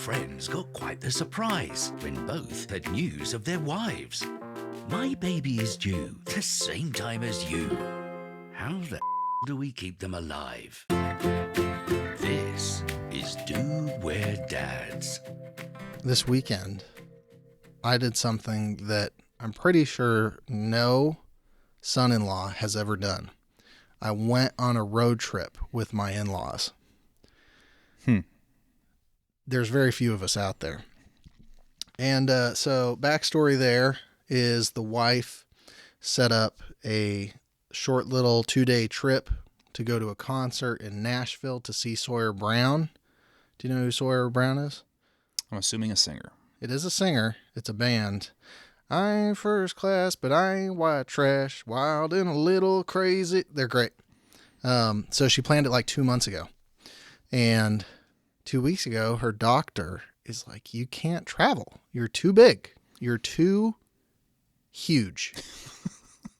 friends got quite the surprise when both had news of their wives. My baby is due the same time as you. How the do we keep them alive? This is Do Wear Dads. This weekend, I did something that I'm pretty sure no son-in-law has ever done. I went on a road trip with my in-laws. There's very few of us out there. And so backstory there is the wife set up a short little 2-day trip to go to a concert in Nashville to see Sawyer Brown. Do you know who Sawyer Brown is? I'm assuming a singer. It is a singer. It's a band. I ain't first class, but I ain't white trash. Wild and a little crazy. They're great. So she planned it like 2 months ago. And 2 weeks ago, her doctor is like, you can't travel. You're too big. You're too huge.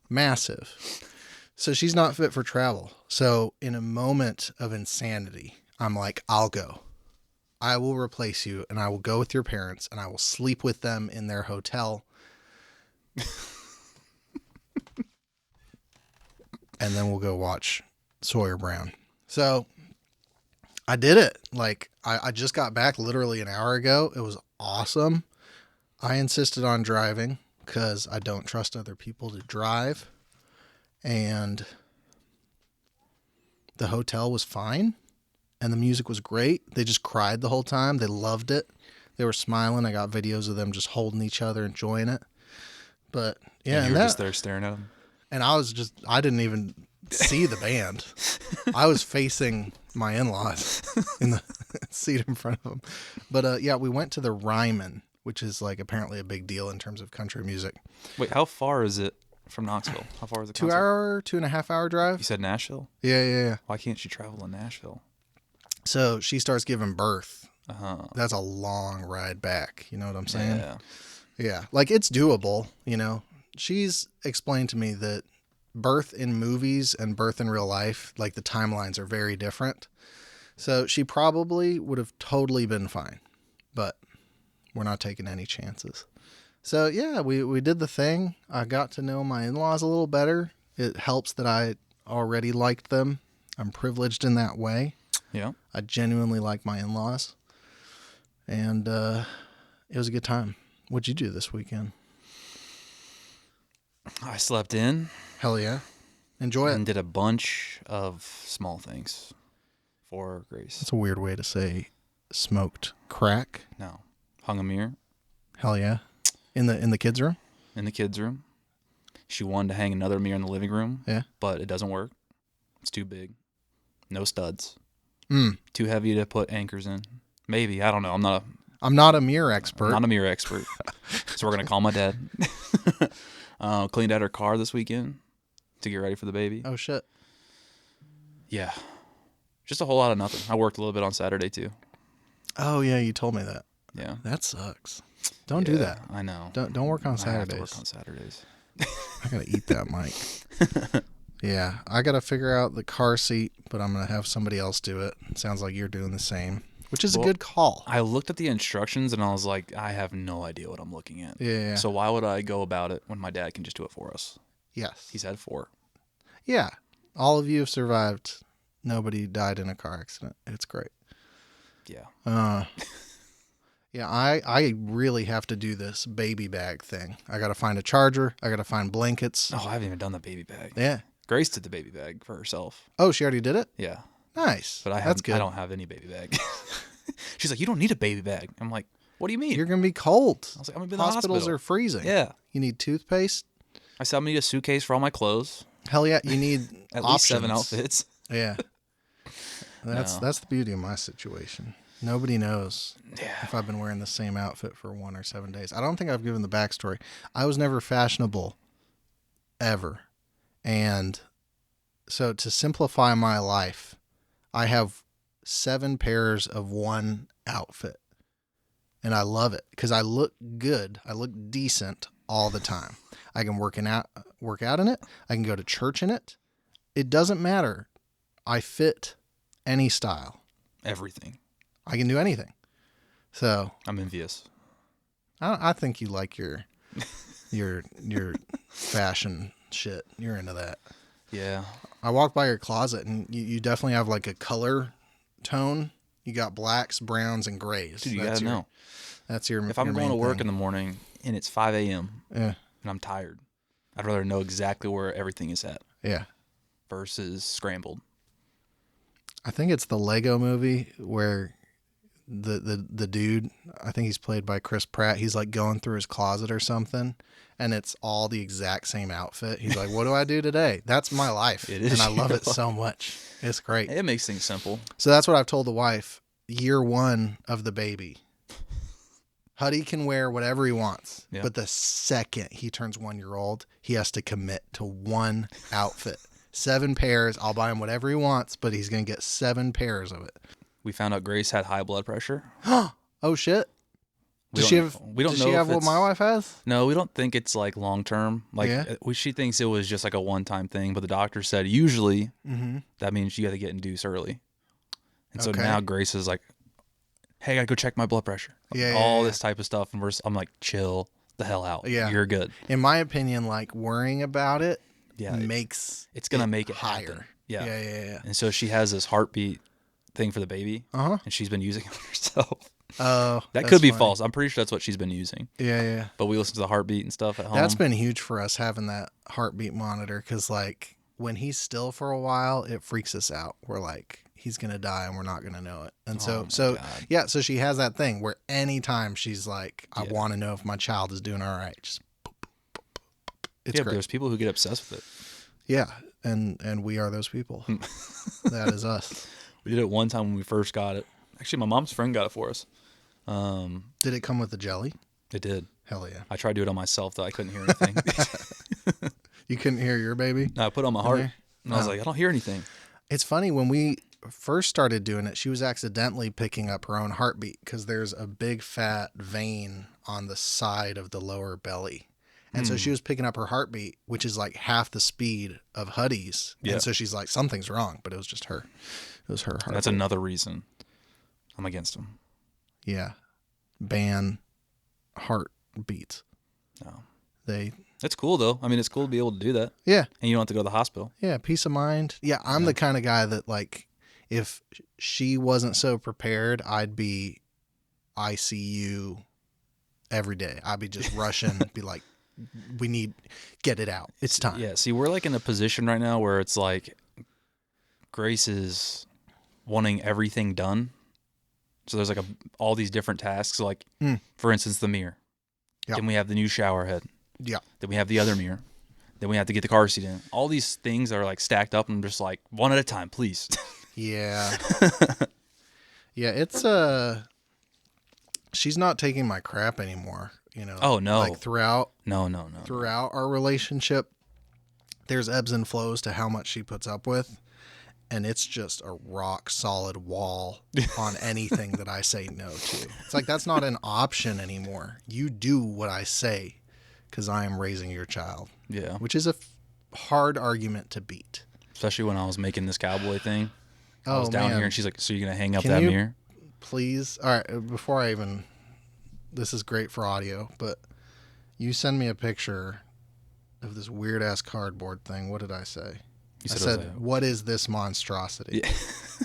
Massive. So she's not fit for travel. So in a moment of insanity, I'm like, I'll go. I will replace you, and I will go with your parents, and I will sleep with them in their hotel. And then we'll go watch Sawyer Brown. So I did it. Like, I just got back literally an hour ago. It was awesome. I insisted on driving because I don't trust other people to drive. And the hotel was fine. And the music was great. They just cried the whole time. They loved it. They were smiling. I got videos of them just holding each other, enjoying it. But yeah, and you were just there staring at them. And I didn't even see the band. I was facing my in-laws in the seat in front of them. But yeah, we went to the Ryman, which is like apparently a big deal in terms of country music. Wait, how far is it from Knoxville? How far is the concert? 2.5 hour drive. You said Nashville? Yeah. Why can't she travel in Nashville? So she starts giving birth. Uh-huh. That's a long ride back. You know what I'm saying? Yeah. Yeah. Like, it's doable, you know. She's explained to me that birth in movies and birth in real life, like, the timelines are very different. So she probably would have totally been fine. But we're not taking any chances. So, yeah, we did the thing. I got to know my in-laws a little better. It helps that I already liked them. I'm privileged in that way. Yeah. I genuinely like my in-laws. And it was a good time. What'd you do this weekend? I slept in. Hell yeah. Enjoy it. And did a bunch of small things for Grace. That's a weird way to say smoked crack. No. Hung a mirror. Hell yeah. In the kids' room? In the kids' room. She wanted to hang another mirror in the living room. Yeah. But it doesn't work. It's too big. No studs. Too heavy to put anchors in. Maybe. I don't know. I'm not a mirror expert. I'm not a mirror expert. So we're going to call my dad. Cleaned out her car this weekend to get ready for the baby. Oh, shit. Yeah. Just a whole lot of nothing. I worked a little bit on Saturday, too. Oh, yeah, you told me that. Yeah. That sucks. Don't do that. I know. Don't work on Saturdays. I have to work on Saturdays. I got to eat that, Mike. Yeah, I got to figure out the car seat, but I'm going to have somebody else do it. Sounds like you're doing the same, which is a good call. I looked at the instructions and I was like, I have no idea what I'm looking at. Yeah. So why would I go about it when my dad can just do it for us? Yes. He's had 4. Yeah. All of you have survived. Nobody died in a car accident. It's great. Yeah. Yeah, I really have to do this baby bag thing. I got to find a charger. I got to find blankets. Oh, I haven't even done the baby bag. Yeah. Grace did the baby bag for herself. Oh, she already did it? Yeah. Nice. But That's good. I don't have any baby bag. She's like, you don't need a baby bag. I'm like, what do you mean? You're going to be cold. I was like, I'm going to be in the Hospitals hospital. are freezing. Yeah. You need toothpaste. I said, I'm going to need a suitcase for all my clothes. Hell yeah. You need At options. least 7 outfits. Yeah. That's the beauty of my situation. Nobody knows if I've been wearing the same outfit for 1 or 7 days. I don't think I've given the backstory. I was never fashionable, ever. And so to simplify my life, I have 7 pairs of one outfit. And I love it because I look good. I look decent all the time. I can work out in it. I can go to church in it. It doesn't matter. I fit any style. Everything. I can do anything. So I'm envious. I think you like your fashion shit. You're into that. Yeah. I walked by your closet, and you definitely have like a color tone. You got blacks, browns, and grays. Dude, you gotta know. That's your. If I'm your going to main work thing. in the morning and it's 5 a.m. Yeah. and I'm tired, I'd rather know exactly where everything is at Yeah. versus scrambled. I think it's the Lego movie where the dude, I think he's played by Chris Pratt, he's like going through his closet or something, and it's all the exact same outfit. He's like, what do I do today? That's my life. It is and I love your it so much. It's great. It makes things simple. So that's what I've told the wife. Year 1 of the baby, Huddy can wear whatever he wants. Yeah. But the second he turns 1 year old, he has to commit to one outfit. 7 pairs. I'll buy him whatever he wants, but he's going to get 7 pairs of it. We found out Grace had high blood pressure. Oh, shit. We Does don't she know have if what my wife has? No, we don't think it's like long term. Like Yeah. she thinks it was just like a one-time thing, but the doctor said usually Mm-hmm. that means you got to get induced early. And so Okay. now Grace is like, "Hey, I gotta go check my blood pressure." Yeah, all yeah. this type of stuff, and I'm like, "Chill the hell out. Yeah. You're good." In my opinion, like worrying about it Yeah, makes it's gonna make it higher. happen. Yeah. Yeah. And so she has this heartbeat thing for the baby, Uh-huh. and she's been using it on herself. Oh, That that's could be funny. false. I'm pretty sure that's what she's been using. Yeah. But we listen to the heartbeat and stuff at home. That's been huge for us having that heartbeat monitor because, like, when he's still for a while, it freaks us out. We're like, he's gonna die and we're not gonna know it. And Oh so my God. yeah, so she has that thing where anytime she's like, I Yeah. want to know if my child is doing all right. Just boop, boop, boop, boop, boop. It's yeah, but great. there's people who get obsessed with it. Yeah, and we are those people. That is us. We did it one time when we first got it. Actually, my mom's friend got it for us. Did it come with the jelly? It did. Hell yeah. I tried to do it on myself, though. I couldn't hear anything. You couldn't hear your baby? No, I put it on my heart, there? and I was Oh. like, I don't hear anything. It's funny, when we first started doing it, she was accidentally picking up her own heartbeat because there's a big fat vein on the side of the lower belly. And so she was picking up her heartbeat, which is like half the speed of Huddy's. Yeah. And so she's like, something's wrong, but it was just her. It was her heartbeat. That's another reason I'm against them. Yeah. Ban heartbeats. No. They, It's cool, though. I mean, it's cool to be able to do that, yeah. and you don't have to go to the hospital. Yeah. Peace of mind. Yeah. I'm the kind of guy that, like, if she wasn't so prepared, I'd be ICU every day. I'd be just rushing, be like, get it out. It's time. Yeah, see, we're like in a position right now where it's like Grace is wanting everything done. So there's like all these different tasks. Like, for instance, the mirror. Yeah. Then we have the new shower head. Yeah. Then we have the other mirror. Then we have to get the car seat in. All these things are like stacked up, and I'm just like, one at a time, please. Yeah. Yeah. It's, she's not taking my crap anymore, you know? Oh, no. Like throughout No. our relationship, there's ebbs and flows to how much she puts up with. And it's just a rock solid wall on anything that I say no to. It's like, that's not an option anymore. You do what I say because I am raising your child, Yeah. which is a hard argument to beat. Especially when I was making this cowboy thing. I was Oh, down man. here, and she's like, so you're going to hang up Can that you- mirror? Please. All right. Before I even, this is great for audio, but you send me a picture of this weird ass cardboard thing. What did I say? You I said it was said, what is this monstrosity? Yeah.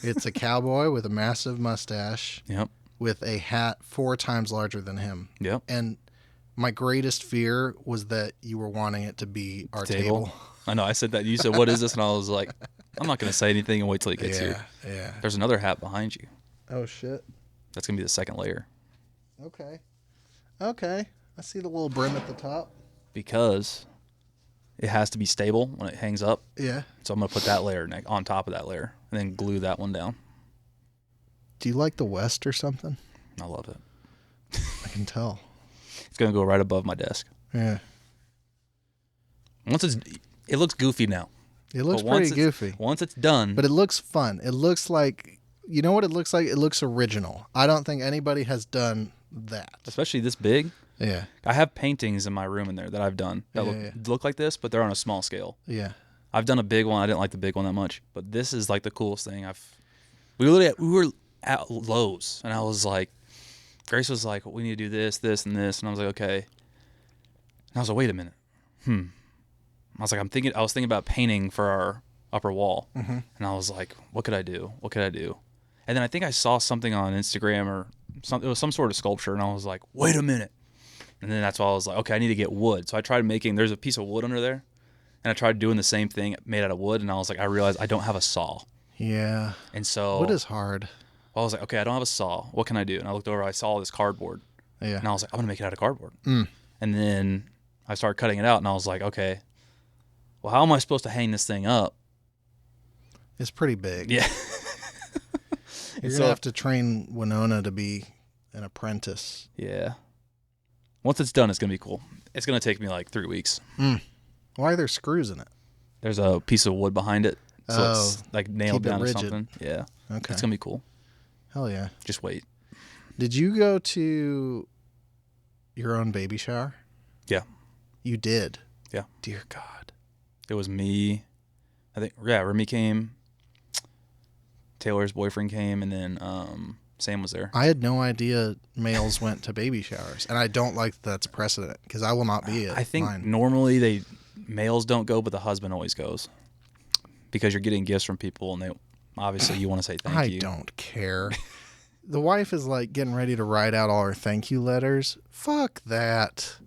It's a cowboy with a massive mustache Yep. with a hat 4 times larger than him. Yep. And my greatest fear was that you were wanting it to be our table. I know. I said that. You said, what is this? And I was like, I'm not going to say anything and wait till it gets here. Yeah. There's another hat behind you. Oh, shit. That's going to be the second layer. Okay. I see the little brim at the top. Because it has to be stable when it hangs up. Yeah. So I'm going to put that layer on top of that layer and then glue that one down. Do you like the West or something? I love it. I can tell. It's going to go right above my desk. Yeah. It looks goofy now. It looks But once pretty goofy. Once it's done. But it looks fun. It looks like, you know what it looks like? It looks original. I don't think anybody has done that. especially this big. Yeah. I have paintings in my room in there that I've done that Yeah. look like this, but they're on a small scale. Yeah. I've done a big one. I didn't like the big one that much, but this is like the coolest thing. We were at Lowe's, and I was like, Grace was like, we need to do this, this, and this. And I was like, okay. And I was like, wait a minute. I was like, I was thinking about painting for our upper wall. And I was like, what could I do? What could I do? And then I think I saw something on Instagram or it was some sort of sculpture. And I was like, wait a minute. And then that's why I was like, okay, I need to get wood. So I tried there's a piece of wood under there. And I tried doing the same thing made out of wood. And I was like, I realized I don't have a saw. Yeah. And so. Wood is hard. I was like, okay, I don't have a saw. What can I do? And I looked over, I saw this cardboard. Yeah. And I was like, I'm going to make it out of cardboard. And then I started cutting it out, and I was like, okay, well, how am I supposed to hang this thing up? It's pretty big. Yeah. You're going to have to train Winona to be an apprentice. Yeah. Once it's done, it's going to be cool. It's going to take me like 3 weeks. Why are there screws in it? There's a piece of wood behind it. So it's like nailed down to something. Yeah. Okay. It's going to be cool. Hell yeah. Just wait. Did you go to your own baby shower? Yeah. You did? Yeah. Dear God. It was me. I think, yeah, Remy came. Taylor's boyfriend came, and then Sam was there. I had no idea males went to baby showers, and I don't like that's a precedent because I will not be at I think mine. normally males don't go, but the husband always goes because you're getting gifts from people, and they obviously you want to say thank you. I don't care. The wife is like getting ready to write out all her thank you letters. Fuck that.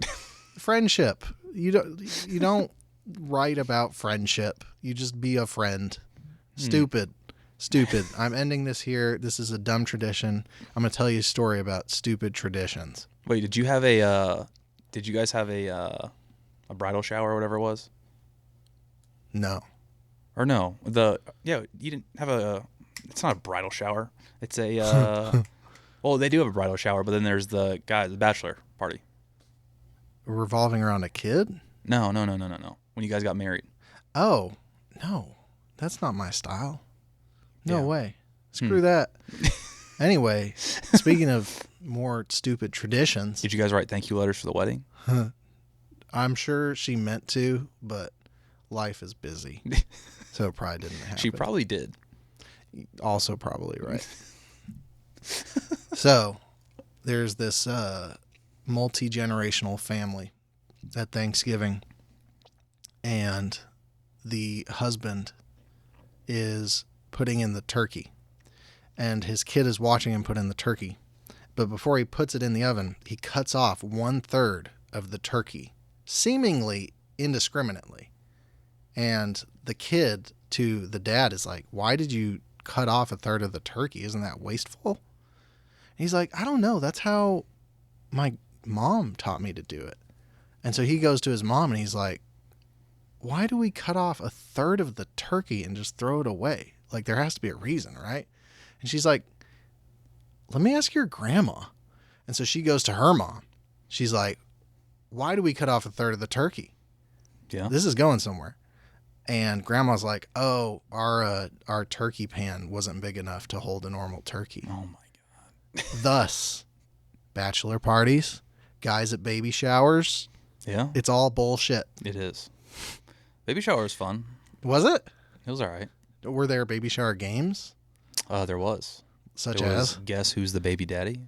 Friendship. You don't write about friendship. You just be a friend. Stupid. I'm ending this here. This is a dumb tradition. I'm going to tell you a story about stupid traditions. Wait, did you guys have a bridal shower or whatever it was? No. Or no, you didn't have it's not a bridal shower. It's a, well, they do have a bridal shower, but then there's the bachelor party. Revolving around a kid? No. When you guys got married. Oh, no. That's not my style. No Yeah. way. Screw that. Anyway, speaking of more stupid traditions. Did you guys write thank you letters for the wedding? I'm sure she meant to, but life is busy. So it probably didn't happen. She probably did. Also probably right. So there's this multi-generational family at Thanksgiving, and the husband is putting in the turkey, and his kid is watching him put in the turkey. But before he puts it in the oven, he cuts off 1/3 of the turkey, seemingly indiscriminately. And the kid to the dad is like, why did you cut off 1/3 of the turkey? Isn't that wasteful? And he's like, I don't know. That's how my mom taught me to do it. And so he goes to his mom and he's like, why do we cut off 1/3 of the turkey and just throw it away? Like, there has to be a reason, right? And she's like, let me ask your grandma. And so she goes to her mom. She's like, why do we cut off 1/3 of the turkey? Yeah. This is going somewhere. And grandma's like, oh, our turkey pan wasn't big enough to hold a normal turkey. Oh my God. Thus, bachelor parties, guys at baby showers. Yeah. It's all bullshit. It is. Baby shower was fun. Was it? It was all right. Were there baby shower games? There was. Such There as? was Guess Who's the Baby Daddy?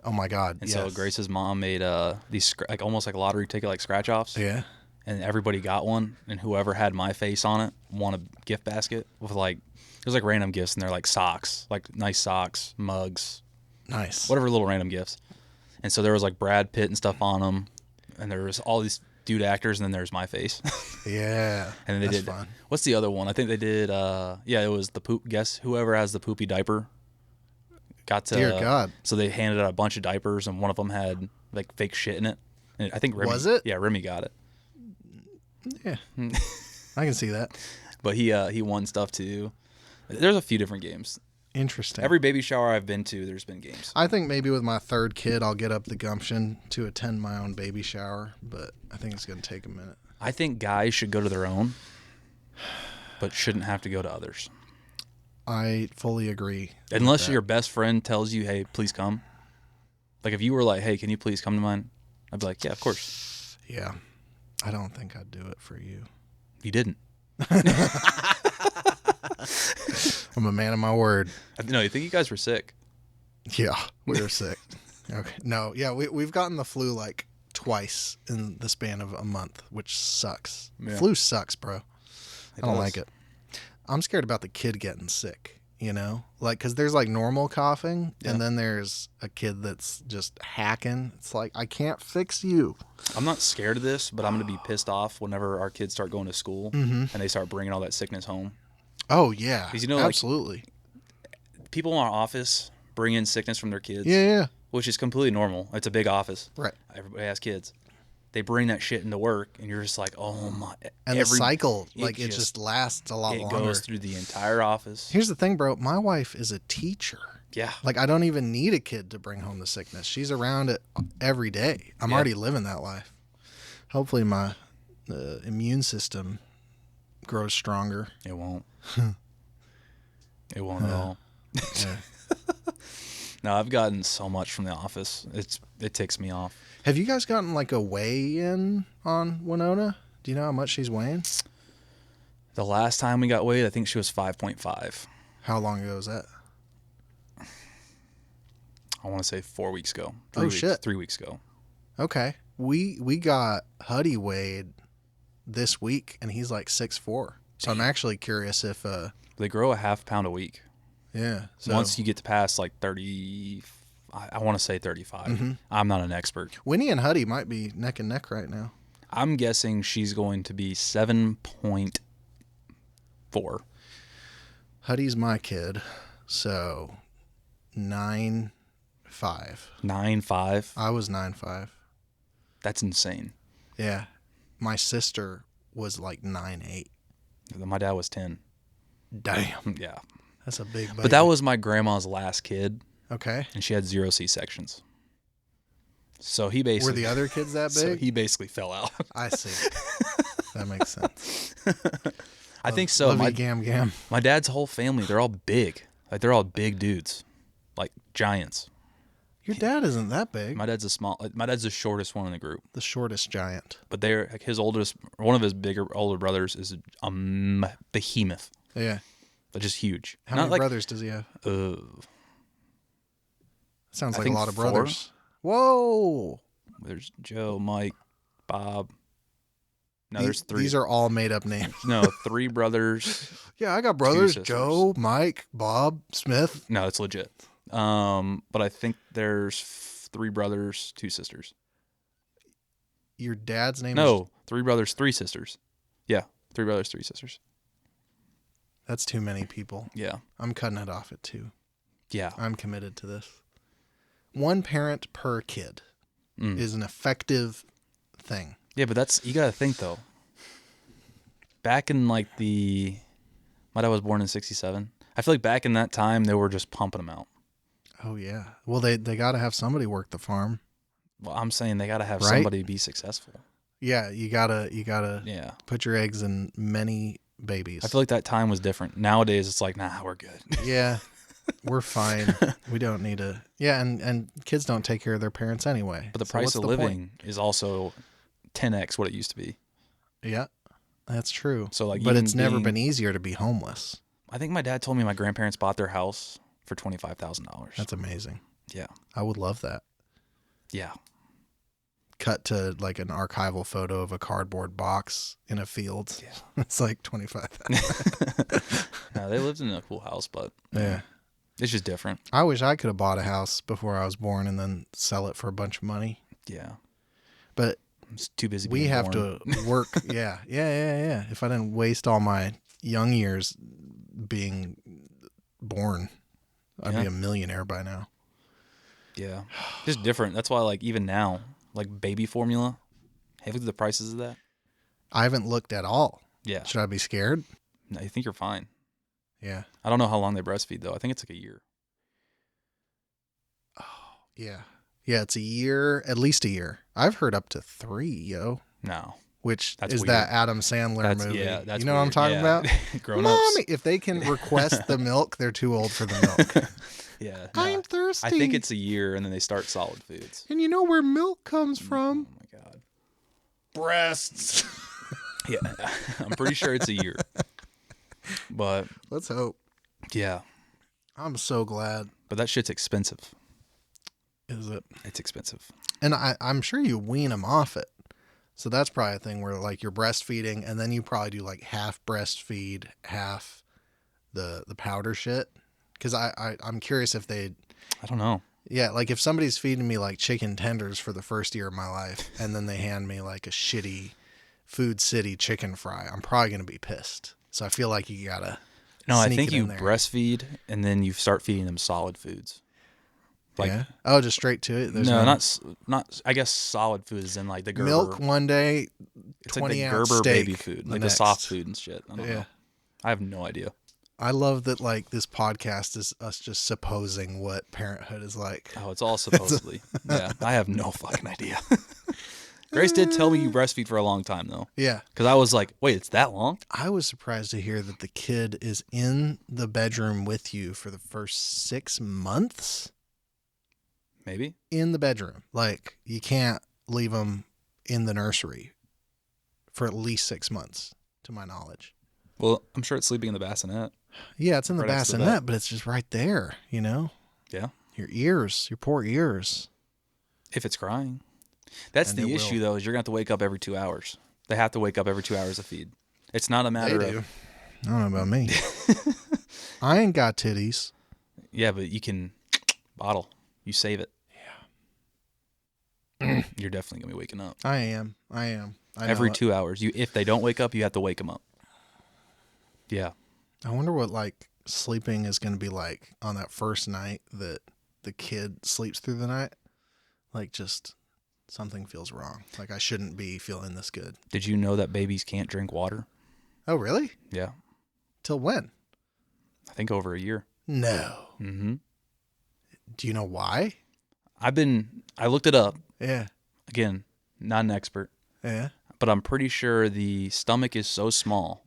Oh my God. And yes. so Grace's mom made these like almost like a lottery ticket, like scratch offs. Yeah. And everybody got one, and whoever had my face on it won a gift basket with like it was like random gifts, and they're like socks, like nice socks, mugs, Nice. whatever little random gifts. And so there was like Brad Pitt and stuff on them, and there was all these dude actors, and then there's my face. Yeah. And then they That's did fun. What's the other one? I think they did. It was the poop. Guess whoever has the poopy diaper got to. Dear God. So they handed out a bunch of diapers, and one of them had like fake shit in it. And I think Remy, Was it? Yeah, Remy got it. Yeah. I can see that. But he won stuff too. There's a few different games. Interesting. Every baby shower I've been to, there's been games. I think maybe with my third kid, I'll get up the gumption to attend my own baby shower, but I think it's going to take a minute. I think guys should go to their own, but shouldn't have to go to others. I fully agree. Unless your best friend tells you, hey, please come. Like if you were like, hey, can you please come to mine? I'd be like, yeah, of course. Yeah. I don't think I'd do it for you. You didn't. I'm a man of my word. No, you think you guys were sick? Yeah, we were sick. Okay. No, yeah, we've gotten the flu like twice in the span of a month, which sucks. Yeah. Flu sucks, bro. I don't does. like it. I'm scared about the kid getting sick, you know? Like, because there's like normal coughing, Yeah. and then there's a kid that's just hacking. It's like, I can't fix you. I'm not scared of this, but I'm going to be pissed off whenever our kids start going to school and they start bringing all that sickness home. Oh, yeah. 'Cause, you know, like, absolutely. People in our office bring in sickness from their kids. Yeah. Which is completely normal. It's a big office. Right. Everybody has kids. They bring that shit into work, and you're just like, oh my. And the cycle, like, it just just lasts a lot It longer. goes through the entire office. Here's the thing, bro. My wife is a teacher. Yeah. Like, I don't even need a kid to bring home the sickness. She's around it every day. I'm already living that life. Hopefully my immune system grows stronger. It won't. It won't at all. Yeah. No, I've gotten so much from the office. It ticks me off. Have you guys gotten like a weigh-in on Winona? Do you know how much she's weighing? The last time we got weighed, I think she was 5.5. How long ago was that? I want to say 4 weeks ago. Shit. 3 weeks ago. Okay. We got Huddy weighed this week, and he's like 6'4". So I'm actually curious if They grow a half pound a week. yeah. So Once you get to past like 30, I want to say 35. I'm not an expert. Winnie and Huddy might be neck and neck right now. I'm guessing she's going to be 7.4. Huddy's my kid, so 9'5". 9.5. I was 9'5". That's insane. Yeah. My sister was like 9'8". My dad was 10. Damn. Yeah. That's a big baby. But that was my grandma's last kid, okay. and she had 0 C-sections. So he basically... Were the other kids that big? So he basically fell out. I see. That makes sense. I think so. Love you, Gam. My dad's whole family, they're all big. Like, they're all big dudes. Like, giants. Your dad isn't that big. My dad's the shortest one in the group. The shortest giant. But they're like one of his older brothers is a behemoth. Yeah. But just huge. How Not many like, brothers does he have? Sounds I like a think lot of 4. brothers. Whoa. There's Joe, Mike, Bob. No, there's 3. These are all made up names. No, 3 brothers. Yeah, I got brothers. sisters. Joe, Mike, Bob, Smith. No, it's legit. But I think there's 3 brothers, 2 sisters. Your dad's name is... No, 3 brothers, 3 sisters. Yeah, 3 brothers, 3 sisters. That's too many people. Yeah. I'm cutting it off at 2. Yeah. I'm committed to this. 1 parent per kid is an effective thing. Yeah, but you got to think, though. Back in, like, my dad was born in 1967. I feel like back in that time, they were just pumping them out. Oh, yeah. Well, they got to have somebody work the farm. Well, I'm saying they got to have Right? somebody be successful. Yeah, you gotta Yeah. put your eggs in many babies. I feel like that time was different. Nowadays, it's like, nah, we're good. Yeah, we're fine. We don't need to. Yeah, and kids don't take care of their parents anyway. But the So price what's of the living is also 10x what it used to be. Yeah, that's true. So, like, but even it's never being- been easier to be homeless. I think my dad told me my grandparents bought their house for $25,000. That's amazing. Yeah. I would love that. Yeah. Cut to like an archival photo of a cardboard box in a field. Yeah. It's like 25,000. No, they lived in a cool house, but Yeah. it's just different. I wish I could have bought a house before I was born and then sell it for a bunch of money. Yeah. But I'm just too busy we being have born. to work. Yeah. If I didn't waste all my young years being born, I'd be a millionaire by now. Yeah. Just different. That's why, like, even now, like, baby formula, have you looked at the prices of that? I haven't looked at all. Yeah. Should I be scared? No, I think you're fine. Yeah. I don't know how long they breastfeed, though. I think it's like a year. Yeah. Yeah, it's a year, at least a year. I've heard up to 3, yo. No. Which That's is weird. that Adam Sandler movie. Yeah, that's you know what I'm weird. talking Yeah. about? Grown ups. Mommy, if they can request the milk, they're too old for the milk. Yeah. I'm no. thirsty. I think it's a year, and then they start solid foods. And you know where milk comes Oh, from? my God. Breasts. Yeah. I'm pretty sure it's a year. But, Let's hope. yeah. I'm so glad. But that shit's expensive. Is it? It's expensive. And I'm sure you wean them off it. So that's probably a thing where like you're breastfeeding and then you probably do like half breastfeed, half the powder shit. Because I'm curious if they... I don't know. Yeah, like if somebody's feeding me like chicken tenders for the first year of my life and then they hand me like a shitty Food City chicken fry, I'm probably going to be pissed. So I feel like you got to... No, I think you breastfeed and then you start feeding them solid foods. Like, yeah. Oh, just straight to it. There's no, not. I guess solid foods in like the Gerber. Milk one day. It's like the 20-ounce Gerber steak baby food, like next. the soft food and shit. I don't know. I have no idea. I love that. Like this podcast is us just supposing what parenthood is like. Oh, it's all supposedly. Yeah, I have no fucking idea. Grace did tell me you breastfeed for a long time though. Yeah, because I was like, wait, it's that long? I was surprised to hear that the kid is in the bedroom with you for the first 6 months. Maybe in the bedroom. Like you can't leave them in the nursery for at least 6 months, to my knowledge. Well, I'm sure it's sleeping in the bassinet. Yeah, it's in the bassinet, but it's just right there, you know? Yeah. Your ears, your poor ears. If it's crying. That's the issue, though, is you're going to have to wake up every 2 hours. They have to wake up every 2 hours to feed. It's not a matter of... I don't know about me. I ain't got titties. Yeah, but you can bottle. You save it. Yeah. You're definitely going to be waking up. I am. Every 2 hours. If they don't wake up, you have to wake them up. Yeah. I wonder what like sleeping is going to be like on that first night that the kid sleeps through the night. Like just something feels wrong. Like I shouldn't be feeling this good. Did you know that babies can't drink water? Oh, really? Yeah. Till when? I think over a year. No. Mm-hmm. Do you know why? I looked it up. Yeah. Again, not an expert. Yeah. But I'm pretty sure the stomach is so small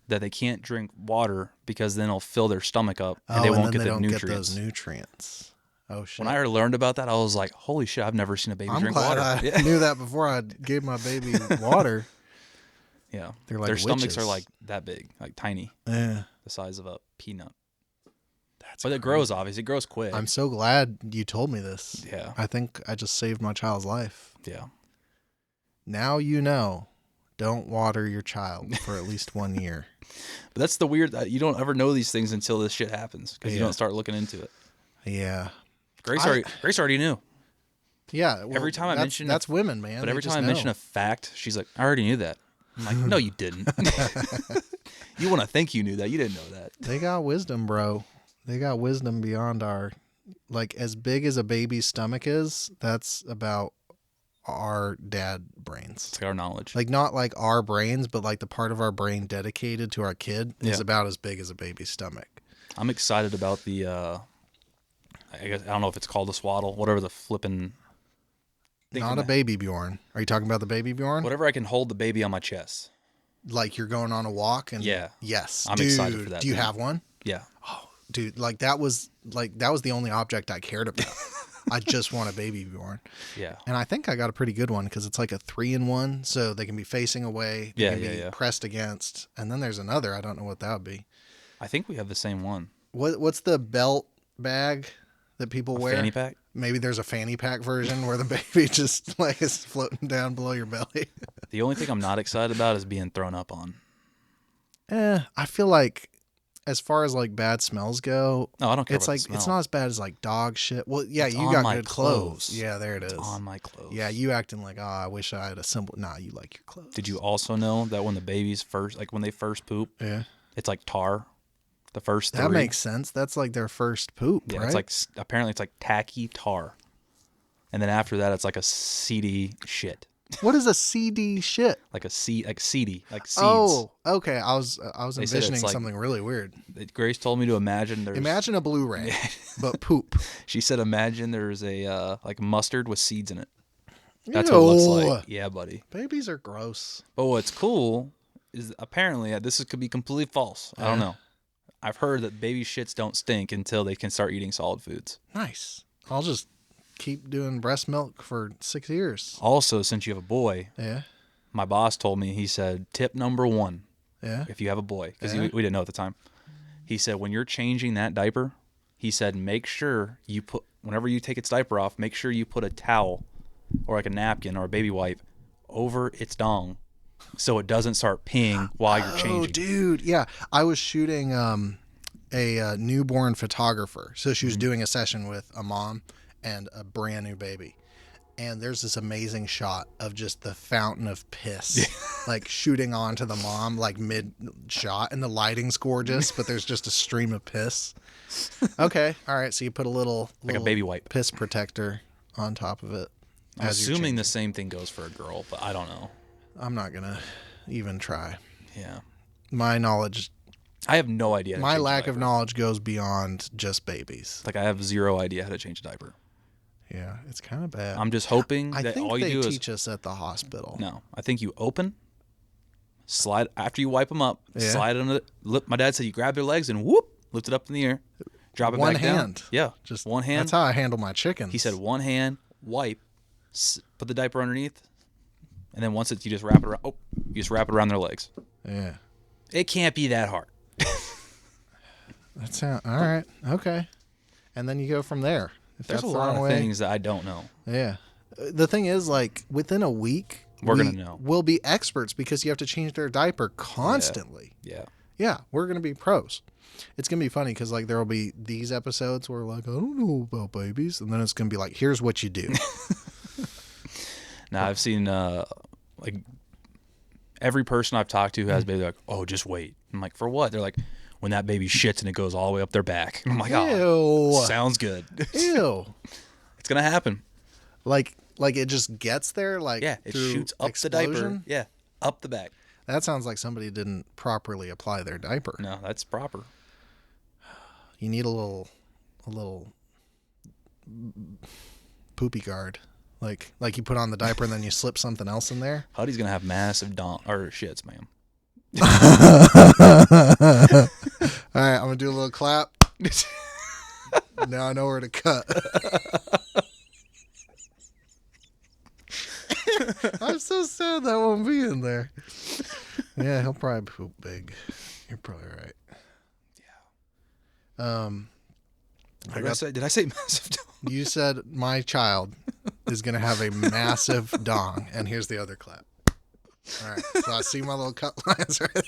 that they can't drink water because then it'll fill their stomach up and they won't get the nutrients. Get those nutrients. Oh shit! When I learned about that, I was like, "Holy shit! I've never seen a baby drink water." I knew that before I gave my baby water. Yeah, they're like their witches. stomachs are like that big, like tiny. Yeah, the size of a peanut. But it grows. Obviously, it grows quick. I'm so glad you told me this. Yeah, I think I just saved my child's life. Yeah. Now you know. Don't water your child for at least 1 year. But that's the weird that you don't ever know these things until this shit happens because you don't start looking into it. Yeah. Grace already knew. Yeah. Well, every time I mention that's women, man. But every time I mention a fact, she's like, "I already knew that." I'm like, "No, you didn't." You want to think you knew that? You didn't know that. They got wisdom, bro. They got wisdom beyond our, like, as big as a baby's stomach is. That's about our dad brains. It's like our knowledge. Like not like our brains, but like the part of our brain dedicated to our kid is about as big as a baby's stomach. I'm excited about the I guess I don't know if it's called a swaddle, whatever the flipping Not a baby Bjorn. Are you talking about the baby Bjorn? Whatever I can hold the baby on my chest. Like you're going on a walk and yes. I'm excited for that. Do you have one? Yeah. Oh, dude, that was the only object I cared about. I just want a baby Bjorn. Yeah. And I think I got a pretty good one because it's like a 3-in-1. So they can be facing away. They can be pressed against. And then there's another. I don't know what that would be. I think we have the same one. What's the belt bag that people wear? Fanny pack? Maybe there's a fanny pack version where the baby just like is floating down below your belly. The only thing I'm not excited about is being thrown up on. I feel like as far as like bad smells go, no, I don't care. It's like it's not as bad as like dog shit. Well, yeah, you got good clothes. Yeah, there it is. On my clothes. Yeah, you acting like, oh, I wish I had a simple. Nah, you like your clothes. Did you also know that when the babies first, like when they first poop, it's like tar. The first 3. That makes sense. That's like their first poop, right? It's like apparently it's like tacky tar, and then after that it's like a seedy shit. What is a CD shit? Like seedy, like seeds. Oh, okay. I was envisioning like, something really weird. Grace told me to imagine a Blu-ray, but poop. She said, imagine there's a like mustard with seeds in it. That's what it looks like. Yeah, buddy. Babies are gross. But what's cool is apparently could be completely false. I don't know. I've heard that baby shits don't stink until they can start eating solid foods. Nice. I'll just keep doing breast milk for 6 years. Also, since you have a boy, my boss told me, he said, tip number 1, if you have a boy, because we didn't know at the time. He said, when you're changing that diaper, he said, make sure you put whenever you take its diaper off, make sure you put a towel or like a napkin or a baby wipe over its dong so it doesn't start peeing while you're changing. Oh, dude. Yeah. I was shooting a newborn photographer. So she was doing a session with a mom and a brand new baby. And there's this amazing shot of just the fountain of piss, like shooting onto the mom, like mid shot, and the lighting's gorgeous, but there's just a stream of piss. Okay. All right. So you put a little a baby wipe piss protector on top of it. I'm assuming the same thing goes for a girl, but I don't know. I'm not going to even try. Yeah. My knowledge, I have no idea. My lack of knowledge goes beyond just babies. Like I have zero idea how to change a diaper. Yeah, it's kind of bad. I'm just hoping I that think all you do they is teach us at the hospital. No, I think you open, slide after you wipe them up, Yeah. slide on the. My dad said you grab their legs and whoop, lift it up in the air, drop it One back hand. down. Yeah, Just one hand. That's how I handle my chickens. He said one hand, wipe, put the diaper underneath, and then once it's you just wrap it around. Oh, you just wrap it around their legs. Yeah. It can't be that hard. That sound all right. Okay. And then you go from there. If There's a that's the lot wrong of way, things that I don't know. Yeah. The thing is, like, within a week, We're gonna know. We'll be experts because you have to change their diaper constantly. Yeah. Yeah, we're gonna be pros. It's gonna be funny because like there will be these episodes where like I don't know about babies, and then it's gonna be like, here's what you do. Now I've seen like every person I've talked to who has baby, like, oh, just wait. I'm like, for what? They're like, when that baby shits and it goes all the way up their back. I'm like, oh, Ew. sounds good. Ew. It's gonna happen. Like it just gets there. Like Yeah, it through shoots up explosion? the diaper. Yeah, up the back. That sounds like somebody didn't properly apply their diaper. No, that's proper. You need a little poopy guard. Like you put on the diaper and then you slip something else in there. Huddy's gonna have massive shits, ma'am. All right, I'm gonna do a little clap. Now I know where to cut. I'm so sad that won't be in there. Yeah, he'll probably poop big. You're probably right. Yeah. Did I say massive? You said my child is gonna have a massive dong, and here's the other clap. All right, so I see my little cut lines right.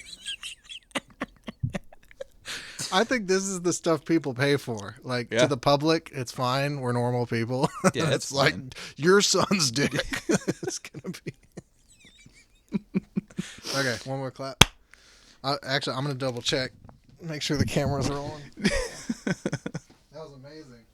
I think this is the stuff people pay for. Like to the public, it's fine. We're normal people. Yeah, it's like your son's dick. It's gonna be. Okay, one more clap. Actually, I'm gonna double check, make sure the cameras are on. That was amazing.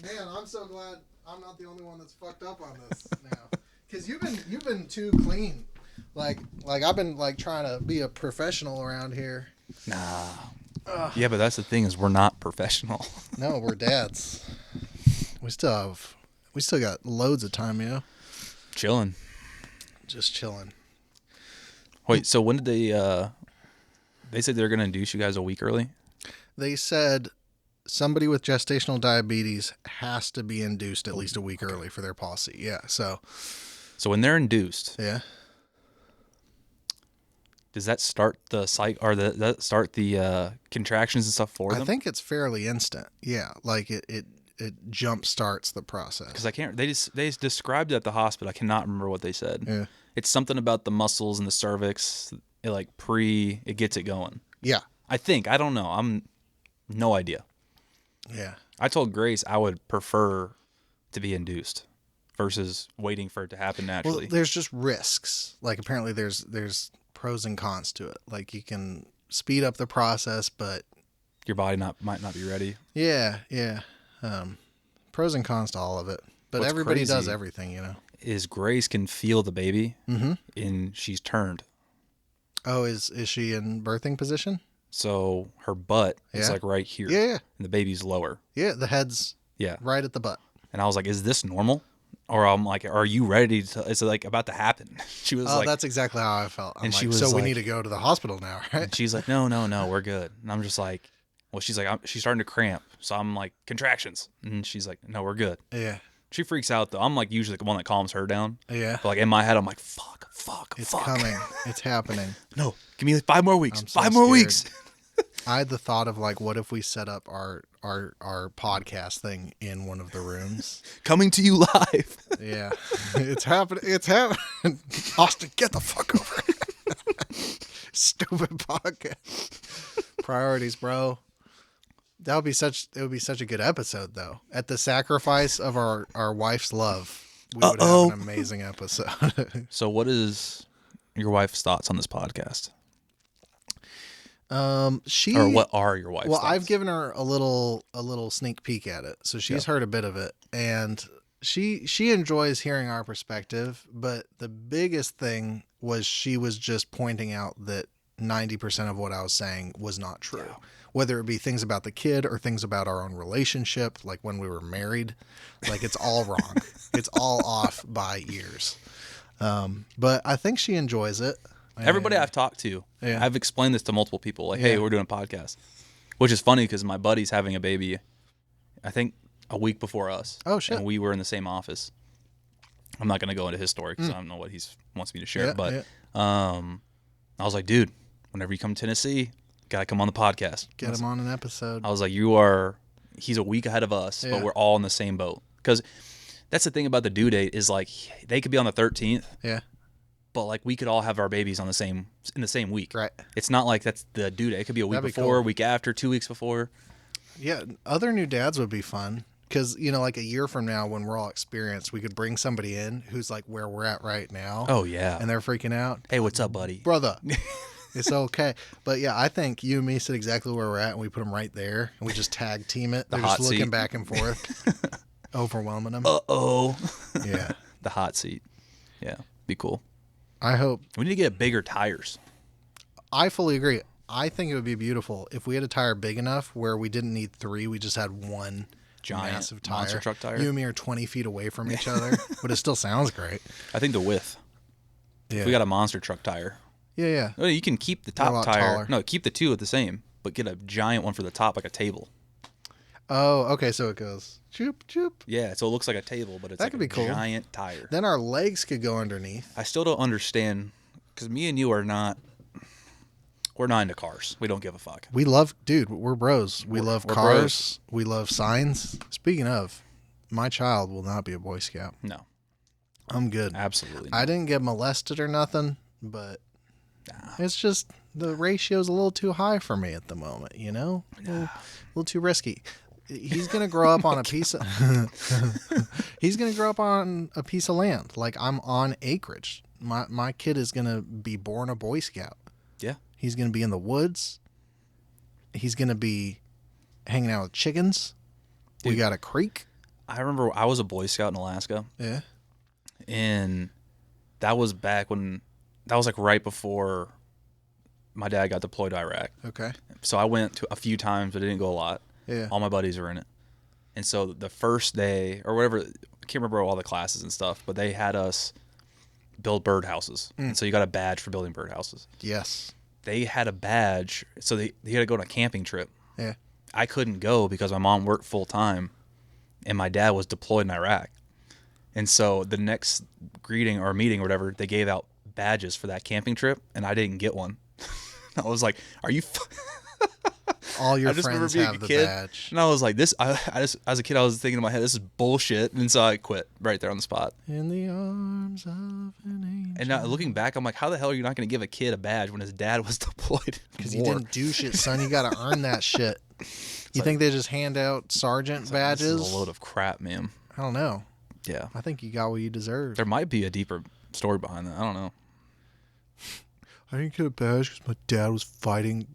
Man, I'm so glad I'm not the only one that's fucked up on this now. Because you've been too clean. Like I've been like trying to be a professional around here. Nah. Yeah, but that's the thing is we're not professional. No, we're dads. We still got loads of time, Chilling. Just chilling. Wait, so when did they said they were going to induce you guys a week early? They said somebody with gestational diabetes has to be induced at least a week early for their policy. Yeah, so when they're induced, yeah. does that start the that start the contractions and stuff for them? I think it's fairly instant. Yeah, like it jump starts the process. Because I can't. They described it at the hospital. I cannot remember what they said. Yeah. It's something about the muscles and the cervix. It gets it going. Yeah. I think. I don't know. I'm no idea. Yeah. I told Grace I would prefer to be induced versus waiting for it to happen naturally. Well, there's just risks. Like apparently there's pros and cons to it. Like you can speed up the process, but your body might not be ready. Yeah. Pros and cons to all of it. But What's everybody crazy does everything, is Grace can feel the baby Mm-hmm. and she's turned. Oh, is she in birthing position? So her butt is Yeah. like right here. Yeah. And the baby's lower. Yeah, the head's Yeah. right at the butt. And I was like, is this normal? Or I'm like, are you ready to, is it like about to happen? She was like, that's exactly how I felt. I'm and like, she was so we like- need to go to the hospital now, right? and she's like, no, we're good. And I'm just like, well, she's like, she's starting to cramp. So I'm like, contractions. And she's like, no, we're good. Yeah. She freaks out though. I'm like usually the one that calms her down. Yeah. But like in my head, I'm like, fuck. It's coming. It's happening. No, give me like 5 more weeks. I'm so 5 more scared. weeks. I had the thought of like, what if we set up our podcast thing in one of the rooms? Coming to you live. Yeah, it's happening. It's happening. Austin, get the fuck over here. Stupid podcast. Priorities, bro. It would be such a good episode, though. At the sacrifice of our wife's love, we would have an amazing episode. So, what is your wife's thoughts on this podcast? Or what are your wife's thoughts? I've given her a little sneak peek at it, so she's heard a bit of it, and she enjoys hearing our perspective. But the biggest thing was she was just pointing out that 90% of what I was saying was not true. Yeah. Whether it be things about the kid or things about our own relationship, like when we were married, like it's all wrong. It's all off by years. But I think she enjoys it. Everybody I've talked to, I've explained this to multiple people. Like, hey, we're doing a podcast. Which is funny because my buddy's having a baby, I think a week before us. Oh, shit. And we were in the same office. I'm not going to go into his story because I don't know what he wants me to share. But I was like, dude, whenever you come to Tennessee, got to come on the podcast. Get him on an episode. I was like, he's a week ahead of us, but we're all in the same boat. Because that's the thing about the due date is like they could be on the 13th. Yeah. But like we could all have our babies in the same week. Right. It's not like that's the due date. It could be a week before, a week after, 2 weeks before. Yeah. Other new dads would be fun. Because, like a year from now when we're all experienced, we could bring somebody in who's like where we're at right now. Oh, yeah. And they're freaking out. Hey, what's up, buddy? Brother. It's okay. But yeah, I think you and me sit exactly where we're at and we put them right there and we just tag team it. They're just looking back and forth, overwhelming them. Uh-oh. Yeah. The hot seat. Yeah. Be cool. I hope. We need to get bigger tires. I fully agree. I think it would be beautiful if we had a tire big enough where we didn't need 3. We just had one giant massive tire. monster truck tire. You and me are 20 feet away from each other, but it still sounds great. I think the width. Yeah. If we got a monster truck tire. Yeah. Oh, you can keep the top tire. Taller. No, keep the two at the same, but get a giant one for the top, like a table. Oh, okay. So it goes choop choop. Yeah, so it looks like a table, but it's that like could be cool. Giant tire. Then our legs could go underneath. I still don't understand because me and you are not. We're not into cars. We don't give a fuck. We love, dude. We're bros. We love we're cars. bros. We love signs. Speaking of, my child will not be a Boy Scout. No, I'm good. Absolutely. I didn't get molested or nothing, but it's just the ratio's a little too high for me at the moment. A little too risky. He's gonna grow up on a piece of. He's gonna grow up on a piece of land. Like I'm on acreage. My kid is gonna be born a Boy Scout. Yeah. He's gonna be in the woods. He's gonna be hanging out with chickens. Dude, we got a creek. I remember I was a Boy Scout in Alaska. Yeah. And that was back when. That was like right before my dad got deployed to Iraq. Okay. So I went to a few times, but I didn't go a lot. Yeah. All my buddies were in it. And so the first day or whatever, I can't remember all the classes and stuff, but they had us build birdhouses. And so you got a badge for building birdhouses. Yes. They had a badge. So they had to go on a camping trip. Yeah. I couldn't go because my mom worked full time and my dad was deployed in Iraq. And so the next greeting or meeting or whatever, they gave out badges for that camping trip and I didn't get one. I was like, are you all your friends have the badge. And I was like, I just as a kid I was thinking in my head, this is bullshit, and so I quit right there on the spot. In the arms of an angel. And now looking back, I'm like, how the hell are you not going to give a kid a badge when his dad was deployed? Because you didn't do shit, son. You got to earn that shit. You think they just hand out sergeant badges? This is a load of crap, man. I don't know. Yeah. I think you got what you deserve. There might be a deeper story behind that. I don't know. I didn't get a badge because my dad was fighting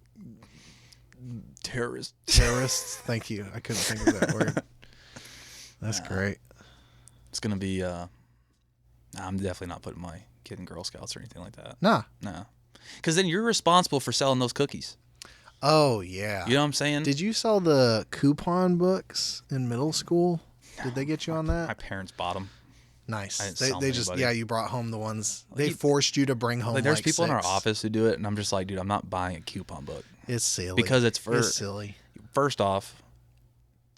terrorists. Thank you. I couldn't think of that word. That's great. It's going to be, I'm definitely not putting my kid in Girl Scouts or anything like that. Nah. Because then you're responsible for selling those cookies. Oh, yeah. You know what I'm saying? Did you sell the coupon books in middle school? Did they get you on that? My parents bought them. Nice. They just, you brought home the ones. They forced you to bring home there's people 6. in our office who do it, and I'm just like, dude, I'm not buying a coupon book. It's silly. Because it's silly. First off,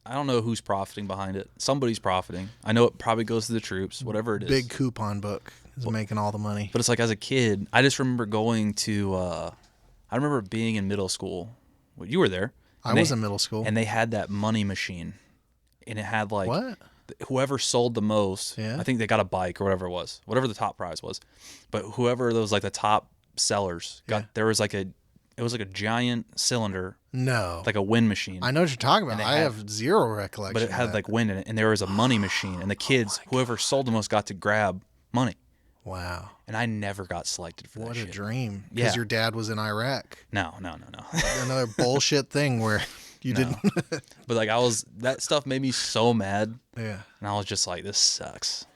I don't know who's profiting behind it. Somebody's profiting. I know it probably goes to the troops, whatever it is. Big coupon book is making all the money. But it's like as a kid, I just remember going to, I remember being in middle school Well, you were there. I was in middle school. And they had that money machine. And it had like What? Whoever sold the most. Yeah. I think they got a bike or whatever it was. Whatever the top prize was. But whoever those like the top sellers got, there was like it was like a giant cylinder. No. Like a wind machine. I know what you're talking about. I have zero recollection. But it had like wind in it, and there was a money machine, and the kids, whoever sold the most, got to grab money. Wow. And I never got selected for that shit. What a dream. Because your dad was in Iraq. No. Another bullshit thing where you didn't. But like that stuff made me so mad. Yeah. And I was just like, this sucks.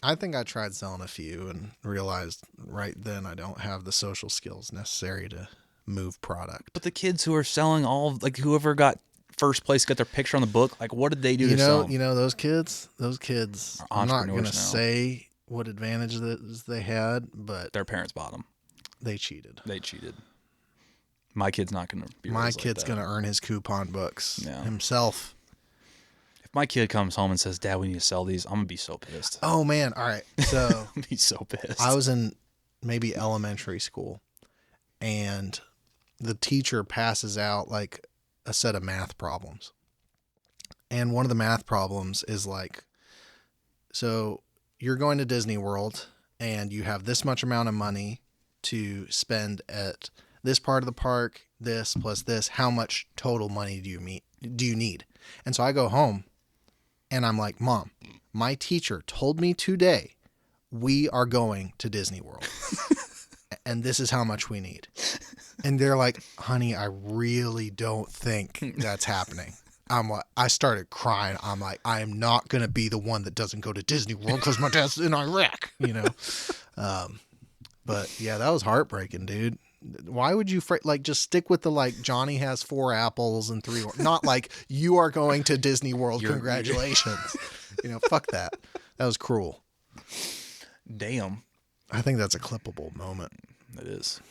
I think I tried selling a few and realized right then I don't have the social skills necessary to move product. But the kids who are selling like whoever got first place, got their picture on the book, like what did they do to sell them? You know, those kids, I'm not going to now. say what advantages they had, but their parents bought them. They cheated. My kid's not going to be My kid's going to earn his coupon books himself. If my kid comes home and says, Dad, we need to sell these, I'm going to be so pissed. Oh, man. All right. So I'm going to be so pissed. I was in maybe elementary school, and the teacher passes out like a set of math problems. And one of the math problems is like, so you're going to Disney World and you have this much amount of money to spend at this part of the park, this plus this, how much total money do you need? And so I go home and I'm like, Mom, my teacher told me today we are going to Disney World and this is how much we need. And they're like, honey, I really don't think that's happening. I started crying. I'm like, I am not going to be the one that doesn't go to Disney World because my dad's in Iraq, you know? But yeah, that was heartbreaking, dude. Why would you just stick with the like Johnny has 4 apples and 3, not like you are going to Disney World. Congratulations. Fuck that. That was cruel. Damn. I think that's a clippable moment. It is.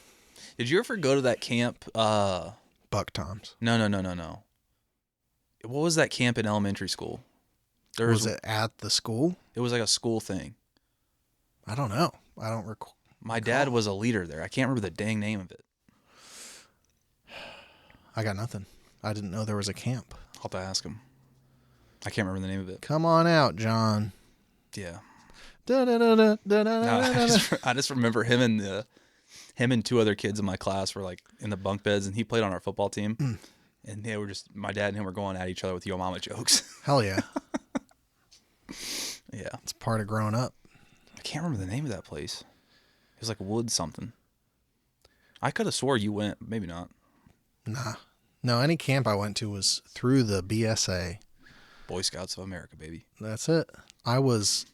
Did you ever go to that camp? Buck Toms. No. What was that camp in elementary school? Was it at the school? It was like a school thing. I don't know. I don't recall. My dad was a leader there. I can't remember the dang name of it. I got nothing. I didn't know there was a camp. I'll have to ask him. I can't remember the name of it. Come on out, John. Yeah. No, I just remember him and 2 other kids in my class were like in the bunk beds, and he played on our football team. And they were just, my dad and him were going at each other with yo mama jokes. Hell yeah. Yeah. It's part of growing up. I can't remember the name of that place. It was like Wood something. I could have swore you went. Maybe not. Nah. No, any camp I went to was through the BSA. Boy Scouts of America, baby. That's it. I was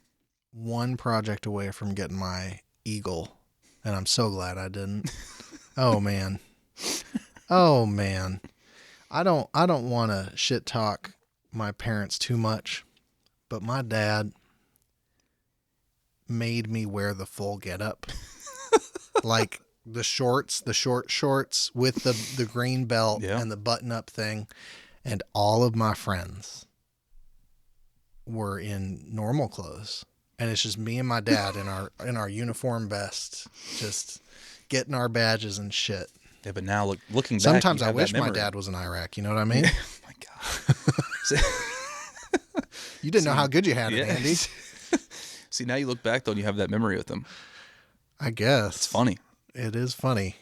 one project away from getting my Eagle, and I'm so glad I didn't. Oh, man. I don't want to shit talk my parents too much, but my dad made me wear the full getup. Like the short shorts with the green belt and the button up thing. And all of my friends were in normal clothes. And it's just me and my dad in our uniform vests, just getting our badges and shit. Yeah, but now looking back, sometimes I wish my dad was in Iraq. You know what I mean? Oh my God. You didn't know how good you had it, Andy. See, now you look back though, and you have that memory with him. I guess it's funny. It is funny.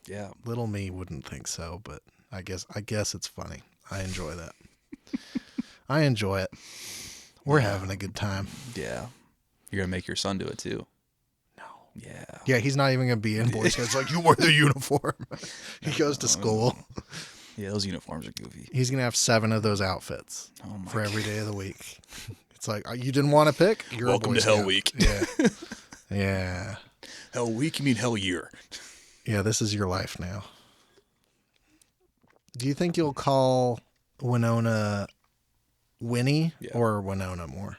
Yeah, little me wouldn't think so, but I guess it's funny. I enjoy that. I enjoy it. We're having a good time. Yeah, you're gonna make your son do it too. Yeah, he's not even going to be in Boy Scouts. Like, you wear the uniform. He goes to school. Yeah, those uniforms are goofy. He's going to have 7 of those outfits for every day of the week. It's like, you didn't want to pick? You're welcome to Hell Week. Yeah. Yeah. Hell Week? You mean Hell Year? Yeah, this is your life now. Do you think you'll call Winona Winnie or Winona more?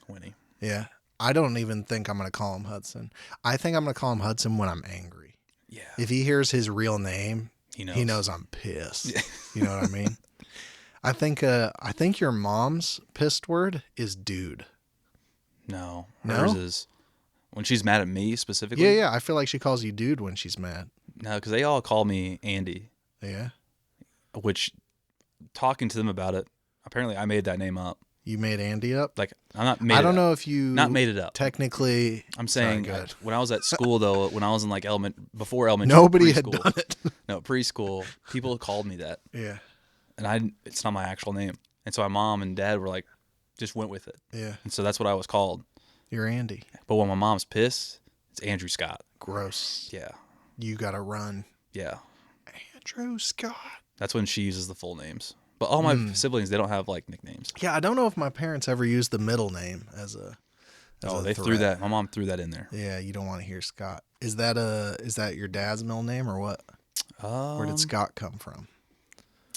Winnie. Yeah. I don't even think I'm going to call him Hudson. I think I'm going to call him Hudson when I'm angry. Yeah. If he hears his real name, he knows I'm pissed. Yeah. You know what I mean? I think your mom's pissed word is dude. No. Hers is when she's mad at me specifically. Yeah. I feel like she calls you dude when she's mad. No, because they all call me Andy. Yeah. which talking to them about it, apparently I made that name up. You made Andy up? Like, I'm not made I it don't up. know if you Not made it up. Technically, I'm saying Sorry, good. when I was at school though, when I was in like before elementary, Nobody had preschool, done it. No, preschool, people called me that, Yeah. and it's not my actual name. And so my mom and dad were like, just went with it. Yeah. And so that's what I was called. You're Andy. But when my mom's pissed, it's Andrew Scott. Gross. Yeah. You gotta run. Yeah. Andrew Scott. That's when she uses the full names. But all my siblings, they don't have like nicknames. Yeah, I don't know if my parents ever used the middle name as a. They threw that. My mom threw that in there. Yeah, you don't want to hear Scott. Is that your dad's middle name or what? Where did Scott come from?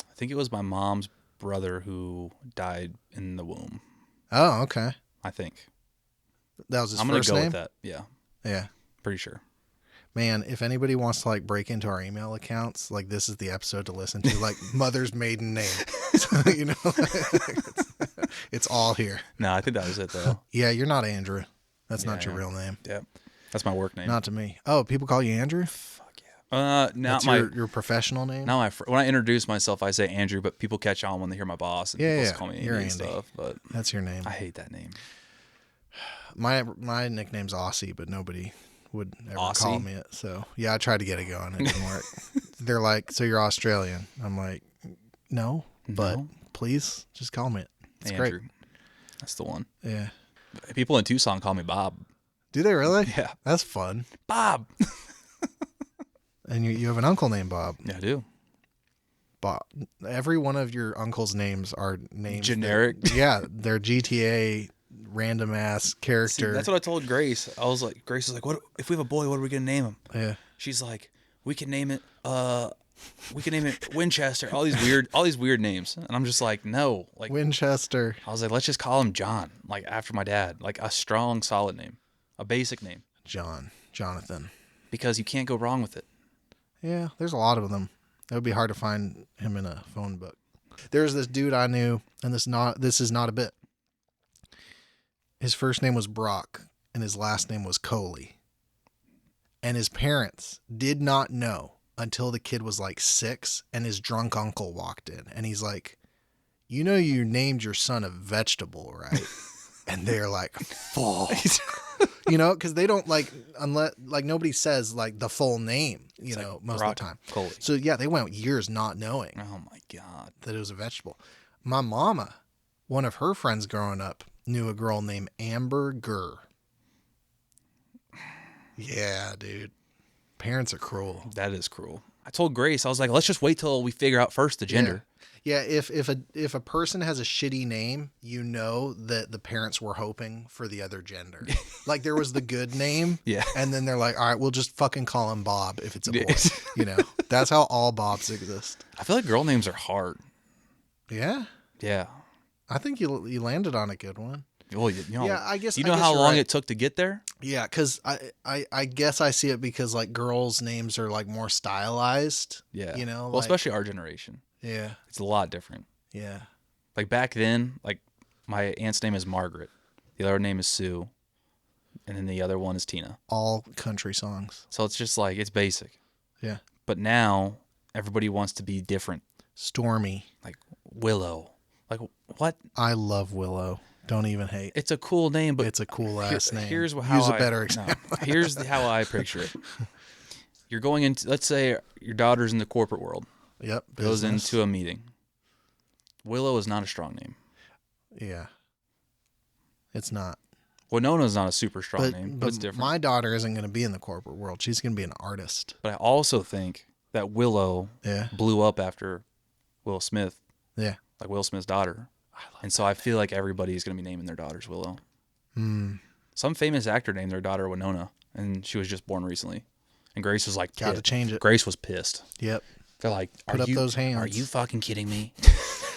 I think it was my mom's brother who died in the womb. Oh, okay. I think. That was his I'm first gonna go name? with that. Yeah. Yeah. Pretty sure. Man, if anybody wants to like break into our email accounts, like this is the episode to listen to, like mother's maiden name. So, you know, it's all here. No, I think that was it though. Yeah, you're not Andrew. That's Yeah, not your I am. real name. Yeah. That's my work name. Not to me. Oh, people call you Andrew? Fuck yeah. That's your professional name? Now when I introduce myself, I say Andrew, but people catch on when they hear my boss and people just call me Andy you're and Andy. stuff. But That's your name. I hate that name. My nickname's Aussie, but nobody would ever call Aussie? me it. So yeah, I tried to get it going. It didn't work. They're like, so you're Australian? I'm like, no, but No. please just call me it. It's Andrew. great. That's the one. Yeah. People in Tucson call me Bob. Do they really? Yeah. That's fun. Bob. And you have an uncle named Bob. Yeah, I do. Bob. Every one of your uncle's names are names Generic? Yeah, they're GTA random ass See, character. that's what I told Grace. I was like, Grace is like, what if we have a boy, what are we gonna name him? Yeah. She's like, we can name it Winchester. All these weird names. And I'm just like, no. Like Winchester. I was like, let's just call him John, like after my dad. Like a strong, solid name. A basic name. Jonathan. Because you can't go wrong with it. Yeah, there's a lot of them. It would be hard to find him in a phone book. There's this dude I knew, and this is not a bit. His first name was Brock, and his last name was Coley. And his parents did not know until the kid was like 6, and his drunk uncle walked in, and he's like, you know you named your son a vegetable, right? And they're like, fuck. You know, because they don't unless nobody says like the full name, you know, most of the time. Coley. So yeah, they went years not knowing Oh my God. that it was a vegetable. My mama, one of her friends growing up, knew a girl named Amber Gurr. Yeah, dude. Parents are cruel. That is cruel. I told Grace, I was like, let's just wait till we figure out first the gender. Yeah, if a person has a shitty name, you know that the parents were hoping for the other gender. Like there was the good name, Yeah. and then they're like, all right, we'll just fucking call him Bob if it's a boy. You know, that's how all Bobs exist. I feel like girl names are hard. Yeah, Yeah. I think you landed on a good one. Well, you know, Yeah, I guess. you I know guess how you're long right. it took to get there? Yeah, because I guess I see it because like girls' names are like more stylized. Yeah. You know, well, like- especially our generation. Yeah, It's a lot different. yeah. Like back then, like my aunt's name is Margaret. The other name is Sue. And then the other one is Tina. All country songs. So it's just like, it's basic. Yeah. But now everybody wants to be different. Stormy. Like Willow. Like what? I love Willow. Don't even hate. It's a cool name, but It's a cool ass name. Here's how Use a I- better no. example. Here's how I picture it. You're going into, let's say your daughter's in the corporate world, Yep. goes business. into a meeting. Willow is not a strong name. Yeah. It's not. Winona's not a super strong name, but it's But different. my daughter isn't going to be in the corporate world. She's going to be an artist. But I also think that Willow Yeah. blew up after Will Smith, Yeah. like Will Smith's daughter. And so I feel like everybody's going to be naming their daughters Willow. Hmm. Some famous actor named their daughter Winona, and she was just born recently. And Grace was like, Got to pissed. change it. Grace was pissed. Yep. They're like, Put up those hands. Are you fucking kidding me?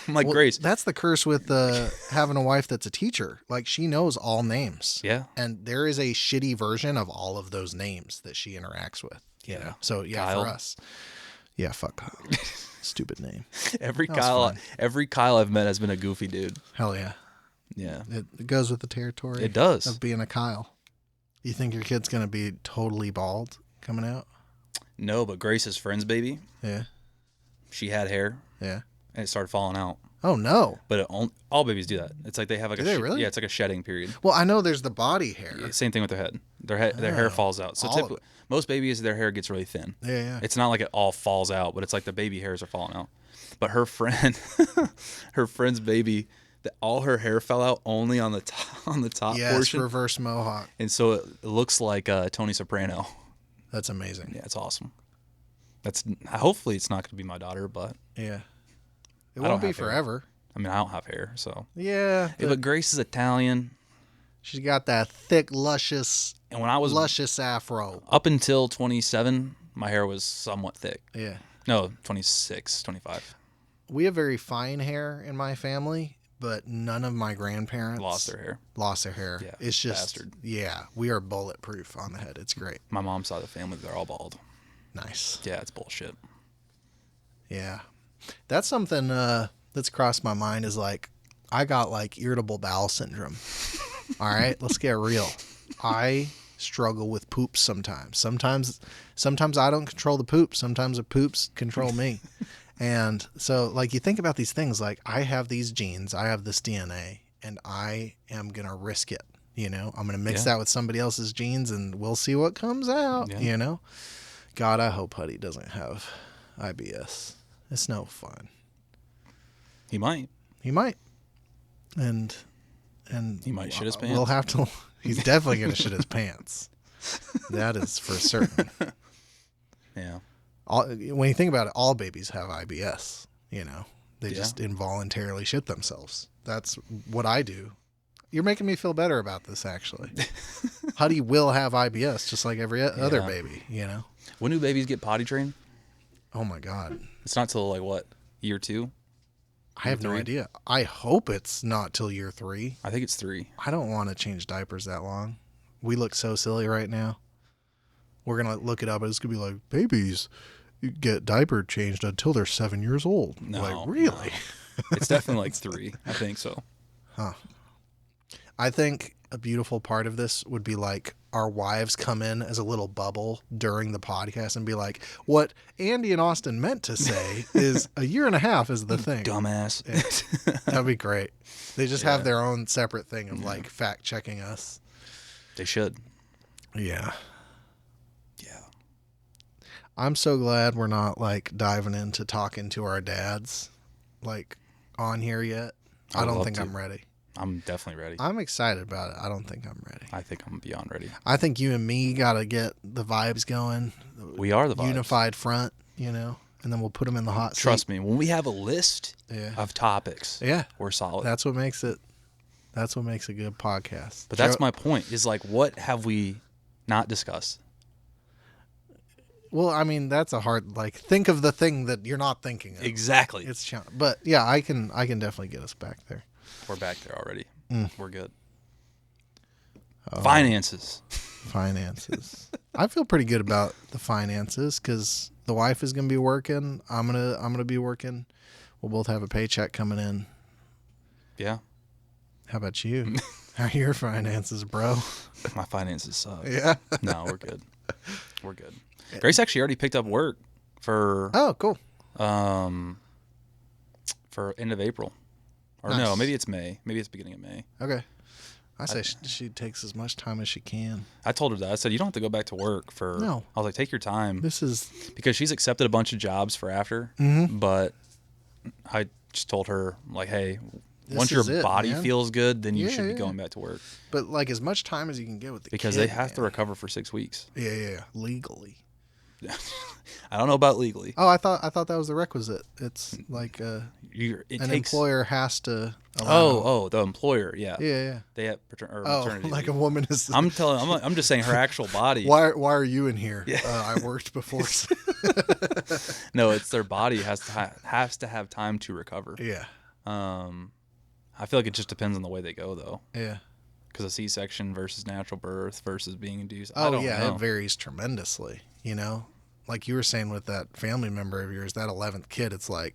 I'm like, Well, Grace. that's the curse with having a wife that's a teacher. Like she knows all names. Yeah. And there is a shitty version of all of those names that she interacts with. You Yeah. know? So yeah, Kyle. for us. Yeah, fuck Kyle. Stupid name. Every was Kyle, fun. every Kyle I've met has been a goofy dude. Hell yeah. Yeah. It goes with the territory. It does. Of being a Kyle. You think your kid's gonna be totally bald coming out? No, but Grace's friend's baby, Yeah. she had hair. Yeah. and it started falling out. Oh no. But all babies do that. It's like they have like Do they really? Yeah, it's like a shedding period. Well, I know there's the body hair. Yeah, same thing with their head. Their hair falls out. So all of typically, most babies, their hair gets really thin. Yeah, yeah. It's not like it all falls out, but it's like the baby hairs are falling out. But her friend, her friend's baby, all her hair fell out only on the top Yes, portion. reverse mohawk. And so it looks like Tony Soprano. That's amazing. Yeah, it's awesome. Hopefully it's not going to be my daughter, but Yeah. It don't won't be have hair. forever. I mean, I don't have hair, so. Yeah. But Grace is Italian. She's got that thick, luscious And when I was afro. up until 27, my hair was somewhat thick. Yeah. No, 26, 25. We have very fine hair in my family, but none of my grandparents Lost their hair. Yeah. It's just, bastard. yeah, we are bulletproof on the head. It's great. My mom's side of the family, they're all bald. Nice. Yeah, it's bullshit. Yeah. That's something that's crossed my mind is like, I got like irritable bowel syndrome. All right, let's get real. I struggle with poops sometimes. Sometimes I don't control the poop. Sometimes the poops control me. And so like you think about these things like I have these genes, I have this DNA, and I am going to risk it. You know, I'm going to mix that with somebody else's genes and we'll see what comes out, you know. God, I hope Huddy doesn't have IBS. It's no fun. He might. He might. And He might shit his pants. We'll have to. He's definitely going to shit his pants. That is for certain. Yeah. When you think about it, all babies have IBS. You know, they just involuntarily shit themselves. That's what I do. You're making me feel better about this, actually. Huddy will have IBS just like every other baby. You know. When do babies get potty trained? Oh my God. It's not till like what, year 2? I have no idea. I hope it's not till year 3. I think it's 3. I don't want to change diapers that long. We look so silly right now. We're going to look it up. It's going to be like, babies get diaper changed until they're 7 years old. No. Like, really? No. It's definitely like 3. I think so. Huh. I think a beautiful part of this would be like our wives come in as a little bubble during the podcast and be like, what Andy and Austin meant to say is a year and a half is the thing. Dumbass. Yeah. That'd be great. They just have their own separate thing of like fact checking us. They should. Yeah. Yeah. I'm so glad we're not like diving into talking to our dads like on here yet. I don't think I'm ready. I'm definitely ready. I'm excited about it. I don't think I'm ready. I think I'm beyond ready. I think you and me got to get the vibes going. We are the vibes. Unified front, you know, and then we'll put them in the hot seat. Trust me, when we have a list of topics, we're solid. That's what makes it. That's what makes a good podcast. But that's my point. Is like, what have we not discussed? Well, I mean, that's a hard like. Think of the thing that you're not thinking of. Exactly. It's but yeah, I can definitely get us back there. We're back there already. We're good. Oh. Finances. I feel pretty good about the finances because the wife is gonna be working. I'm gonna be working. We'll both have a paycheck coming in. Yeah. How about you? How are your finances, bro? My finances suck. Yeah. No, we're good. We're good. Grace actually already picked up work for cool. For end of April. Or Nice. no, maybe it's May. Maybe it's beginning of May. Okay. I say she takes as much time as she can. I told her that. I said, you don't have to go back to work for... No. I was like, take your time. This is... Because she's accepted a bunch of jobs for after. Mm-hmm. But I just told her, like, hey, This once your is it, body man. feels good, then you should be going back to work. But like as much time as you can get with the Because kid, they have to man. recover for 6 weeks. Yeah. Legally. I don't know about legally. Oh, I thought that was the requisite. It's like an employer has to allow. The employer, yeah. Yeah. They have maternity like leave. a woman is. I'm just saying her actual body. Why are you in here? Yeah. I worked before. No, it's their body has to have time to recover. Yeah. I feel like it just depends on the way they go though. Yeah. Because a C-section versus natural birth versus being induced. Oh, I don't know. It varies tremendously. You know, like you were saying with that family member of yours, that 11th kid, it's like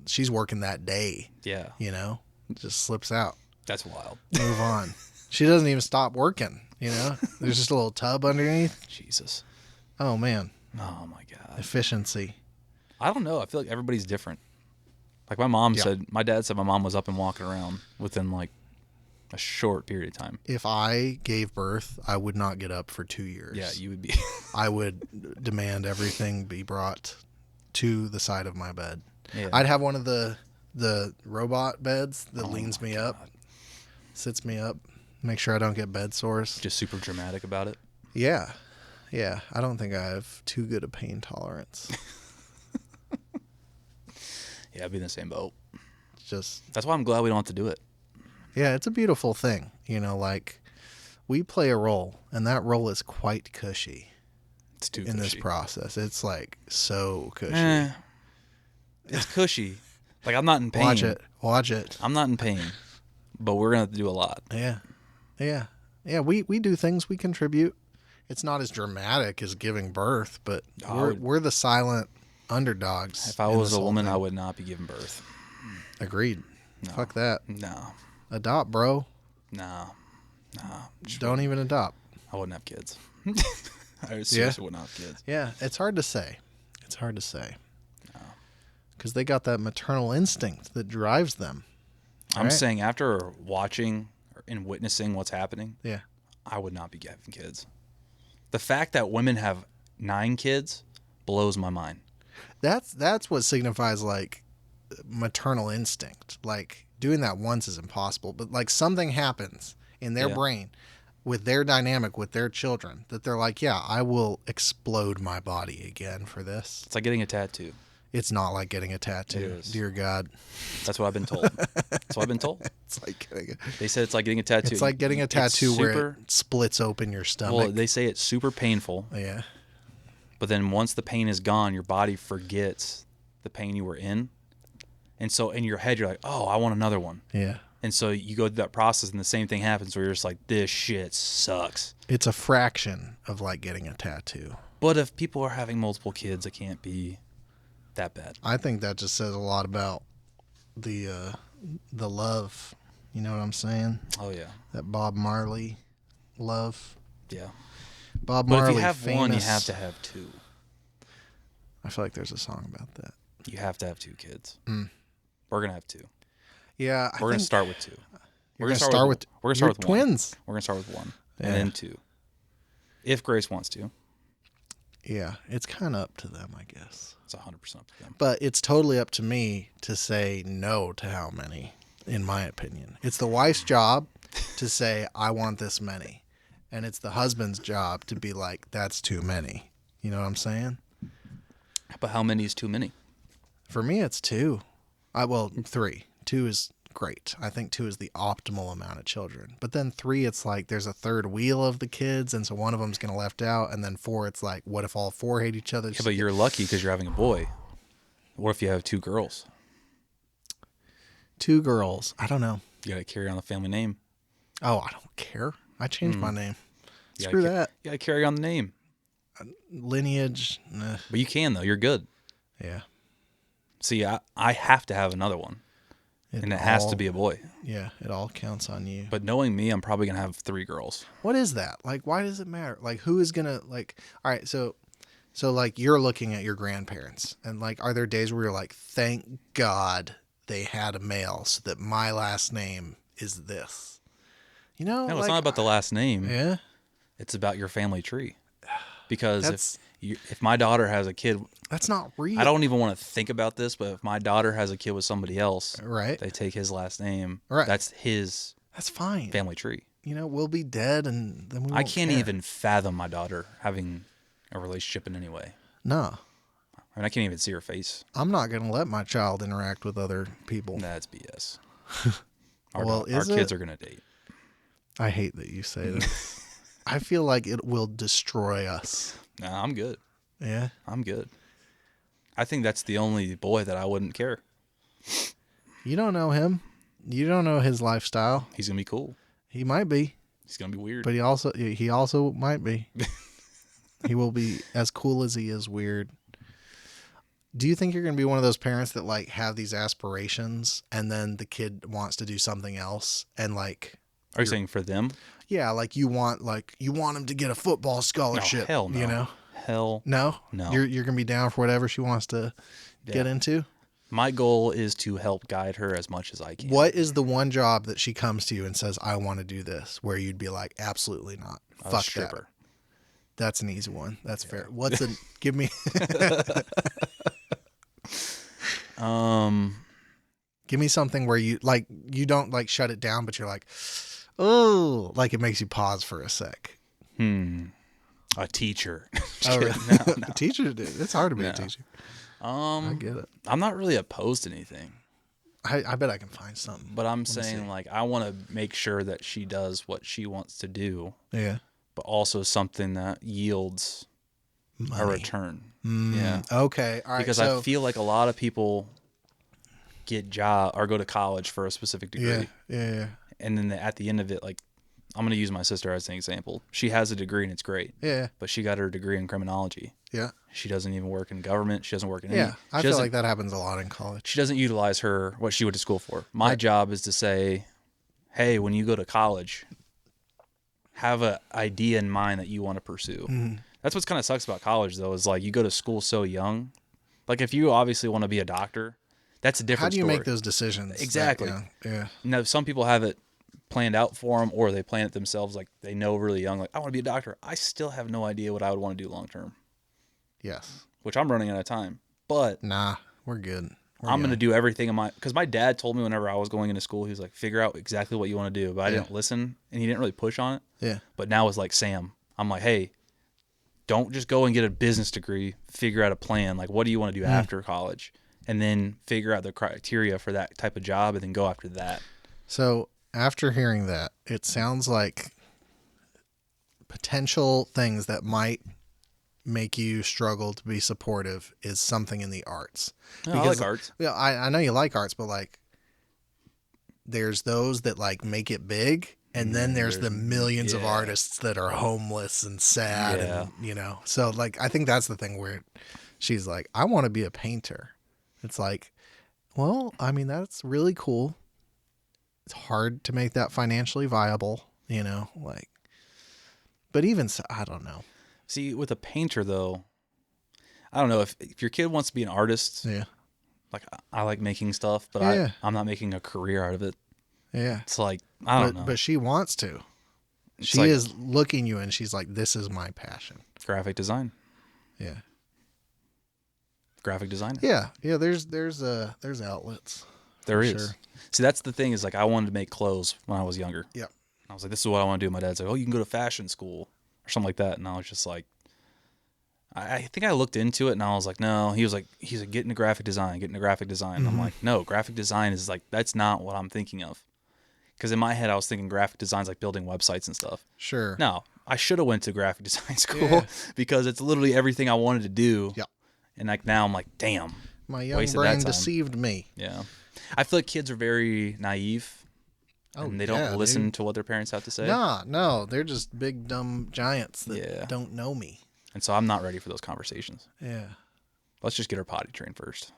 she's working that day. Yeah. You know, it just slips out. That's wild. Move on. She doesn't even stop working. You know, there's just a little tub underneath. Jesus. Oh man. Oh my God. Efficiency. I don't know. I feel like everybody's different. Like my mom Yeah. said, my dad said my mom was up and walking around within like a short period of time. If I gave birth, I would not get up for 2 years. Yeah, you would be. I would demand everything be brought to the side of my bed. Yeah. I'd have one of the robot beds that Oh leans my me God. up, sits me up, make sure I don't get bed sores. Just super dramatic about it. Yeah. Yeah. I don't think I have too good a pain tolerance. Yeah, I'd be in the same boat. Just, That's why I'm glad we don't have to do it. yeah, it's a beautiful thing. You know, like we play a role, and that role is quite cushy It's too in this cushy. process. It's like so cushy. It's cushy. Like I'm not in pain. Watch it. I'm not in pain, but we're gonna have to do a lot. Yeah. Yeah. Yeah. We do things, we contribute. It's not as dramatic as giving birth, but we're the silent underdogs. If I in was this a whole woman, thing. I would not be giving birth. Agreed. No. Fuck that. No, Adopt, bro. no. Don't even adopt. I wouldn't have kids. I seriously wouldn't have kids. Yeah. It's hard to say. Because they got that maternal instinct that drives them. I'm Right. saying after watching and witnessing what's happening, Yeah. I would not be having kids. The fact that women have 9 kids blows my mind. That's what signifies like maternal instinct. Like doing that once is impossible, but like something happens in their Yeah. brain with their dynamic with their children that they're like, yeah, I will explode my body again for this. It's like getting a tattoo. It's not like getting a tattoo. It is. Dear God. That's what I've been told. That's what I've been told. It's like getting a, They said it's like getting a tattoo. it's like getting a It's tattoo where super, it splits open your stomach. well, they say it's super painful, Yeah. but then once the pain is gone, your body forgets the pain you were in. And so in your head, you're like, oh, I want another one. Yeah. And so you go through that process, and the same thing happens where you're just like, this shit sucks. It's a fraction of like getting a tattoo. But if people are having multiple kids, it can't be that bad. I think that just says a lot about the love. You know what I'm saying? Oh, yeah. That Bob Marley love. Yeah. Bob But Marley. if you have famous, one, you have to have 2. I feel like there's a song about that. You have to have 2 kids. Mm. We're going to have 2. Yeah, We're going to start with 2. We're gonna start with. We're gonna you're start with 1. twins. We're going to start with 1 Yeah. and then 2. If Grace wants to. Yeah, it's kind of up to them, I guess. It's 100% up to them. But it's totally up to me to say no to how many, in my opinion. It's the wife's job to say, I want this many. And it's the husband's job to be like, that's too many. You know what I'm saying? But how many is too many? For me, it's 2. Well, 3. 2 is great. I think 2 is the optimal amount of children. But then 3, it's like there's a third wheel of the kids, and so one of them's going to left out. And then 4, it's like, what if all 4 hate each other? Yeah, but you're lucky because you're having a boy. What if you have 2 girls? 2 girls. I don't know. You got to carry on the family name. Oh, I don't care. I changed my name. You Screw gotta that. You got to carry on the name. Lineage. But you can, though. You're good. Yeah. See, I have to have another one. And it has to be a boy. Yeah, it all counts on you. But knowing me, I'm probably going to have 3 girls. What is that? Like, why does it matter? Like, who is gonna like? All right, so like you're looking at your grandparents, and like, are there days where you're like, thank God they had a male, so that my last name is this. You know, No, like, it's not about the last name. Yeah, It's about your family tree. Because That's- if my daughter has a kid, that's not real. I don't even want to think about this, but if my daughter has a kid with somebody else, Right. they take his last name. Right. That's his That's fine. family tree. You know, we'll be dead, and then we. I won't can't care. even fathom my daughter having a relationship in any way. No, I mean, I can't even see her face. I'm not gonna let my child interact with other people. That's BS. Our, Well, our is kids it? are going to date. I hate that you say that. I feel like it will destroy us. Nah, I'm good. Yeah. I'm good. I think that's the only boy that I wouldn't care. You don't know him. You don't know his lifestyle. He's going to be cool. He might be, He's going to be weird. but he also might be. He will be as cool as he is weird. Do you think you're going to be one of those parents that like have these aspirations and then the kid wants to do something else and like Are you saying for them? yeah, like you want him to get a football scholarship, hell no. you know? Hell No? no. You're going to be down for whatever she wants to get Yeah. into? My goal is to help guide her as much as I can. What is the one job that she comes to you and says, I want to do this, where you'd be like, absolutely not. A Fuck stripper. that. That's an easy one. That's fair. What's a, give me, give me something where you don't like shut it down, but you're like, oh, like it makes you pause for a sec. A teacher. Oh, really? No. Teacher, dude, it's hard to be a teacher. I get it. I'm not really opposed to anything, I bet I can find something. but I'm saying like I want to make sure that she does what she wants to do, Yeah. but also something that yields a return. Yeah. Okay. All right. Because I feel like a lot of people get job or go to college for a specific degree. Yeah. And then at the end of it, like I'm going to use my sister as an example. She has a degree and it's great. Yeah. But she got her degree in criminology. Yeah. She doesn't even work in government. She doesn't work in any. Yeah. I feel like that happens a lot in college. She doesn't utilize what she went to school for. My job is to say, hey, when you go to college, have an idea in mind that you want to pursue. Mm-hmm. That's what's kind of sucks about college, though, is like you go to school so young. Like if you obviously want to be a doctor, that's a different story. How do you make those decisions? Exactly. Yeah. Now, some people have it planned out for them, or they plan it themselves. Like they know really young, like I want to be a doctor. I still have no idea what I would want to do long term. Yes. Which I'm running out of time. But Nah, we're good. I'm going to do everything in because my dad told me whenever I was going into school, he was like, figure out exactly what you want to do. But I didn't listen, and he didn't really push on it. Yeah. But now it's like, Sam, I'm like, hey, don't just go and get a business degree. Figure out a plan. Like, what do you want to do after college? And then figure out the criteria for that type of job and then go after that. So after hearing that, it sounds like potential things that might make you struggle to be supportive is something in the arts. I like arts. Yeah, I know you like arts, but like there's those that like make it big, and then there's the millions of artists that are homeless and sad, and so like I think that's the thing where she's like, I want to be a painter. It's like, well, I mean, that's really cool. It's hard to make that financially viable, like, but even so, I don't know. See, with a painter though, I don't know if your kid wants to be an artist. Yeah. Like I like making stuff, but I'm not making a career out of it. Yeah. It's like, I don't know. But she wants to. She like, is looking you and she's like, this is my passion. Graphic design. Yeah. Graphic design. Yeah. Yeah. There's outlets. There is. Sure. See, that's the thing is like I wanted to make clothes when I was younger. Yep. I was like, this is what I want to do. My dad's like, oh, you can go to fashion school or something like that. And I was just like, I think I looked into it and I was like, no. He's like, get into graphic design. And I'm like, no, graphic design is like, that's not what I'm thinking of. Because in my head, I was thinking graphic design's like building websites and stuff. Sure. No, I should have went to graphic design school because it's literally everything I wanted to do. Yep. And like now I'm like, damn. My young brain deceived me. Yeah. I feel like kids are very naive. And they don't listen to what their parents have to say. No, they're just big dumb giants that don't know me. And so I'm not ready for those conversations. Yeah. Let's just get her potty trained first.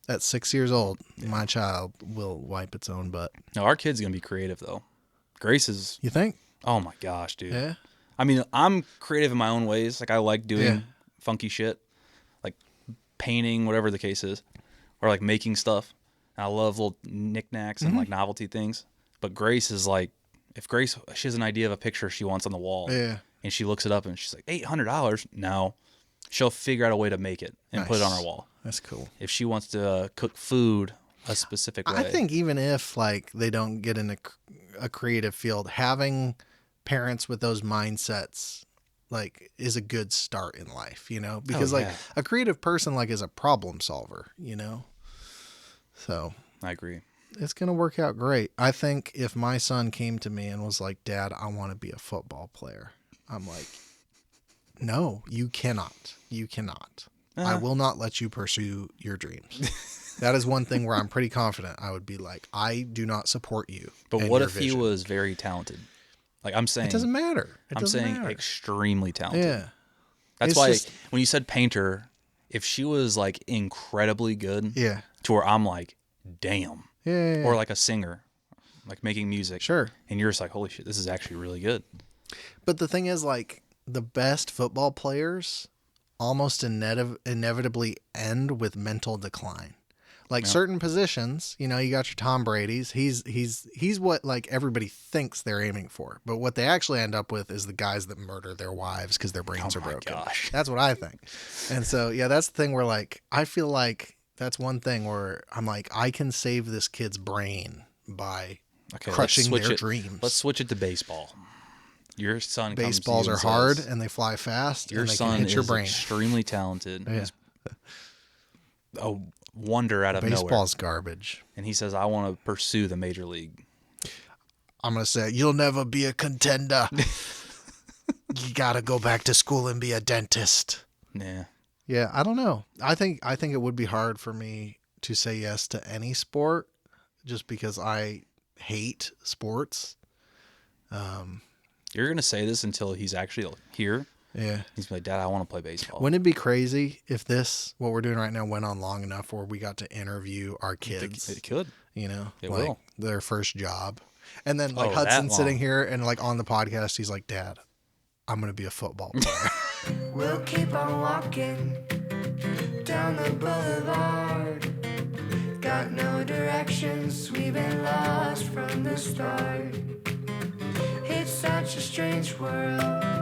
At 6 years old, my child will wipe its own butt. No, our kid's going to be creative, though. Grace is... You think? Oh, my gosh, dude. Yeah? I mean, I'm creative in my own ways. Like, I like doing funky shit. Like, painting, whatever the case is. Or, like, making stuff. And I love little knickknacks and, like, novelty things. But Grace is, like... If Grace... She has an idea of a picture she wants on the wall. Yeah. And she looks it up and she's like, $800? No. She'll figure out a way to make it and put it on her wall. That's cool. If she wants to cook food a specific way. I think even if like they don't get in a creative field, having parents with those mindsets like is a good start in life, because like a creative person like is a problem solver, So I agree. It's going to work out great. I think if my son came to me and was like, Dad, I want to be a football player. I'm like, no, you cannot. You cannot. I will not let you pursue your dreams. That is one thing where I'm pretty confident I would be like, I do not support you. But what if he was very talented? Like I'm saying, it doesn't matter. I'm saying extremely talented. Yeah. That's why when you said painter, if she was like incredibly good, to where I'm like, damn. Yeah. Or like a singer, like making music. Sure. And you're just like, holy shit, this is actually really good. But the thing is, like, the best football players almost inevitably end with mental decline. Like certain positions, you know, you got your Tom Brady's. He's what like everybody thinks they're aiming for, but what they actually end up with is the guys that murder their wives because their brains are broken. Gosh. That's what I think. And so yeah, that's the thing where like I feel like that's one thing where I'm like I can save this kid's brain by crushing their dreams. Let's switch it to baseball. Your son Baseballs are hard and they fly fast. Your and they son can hit your is brain. extremely talented. Yeah. He's a wonder out of nowhere. Baseball's garbage. And he says, I want to pursue the major league. I'm going to say, you'll never be a contender. You got to go back to school and be a dentist. Yeah. Yeah, I don't know. I think it would be hard for me to say yes to any sport just because I hate sports. You're going to say this until he's actually here. Yeah. He's like, Dad, I want to play baseball. Wouldn't it be crazy if what we're doing right now went on long enough where we got to interview our kids? It could. You know, It like will. their first job. And then like Oh, Hudson that sitting long. here and like on the podcast, he's like, Dad, I'm going to be a football player. We'll keep on walking down the boulevard. Got no directions, we've been lost from the start. It's such a strange world.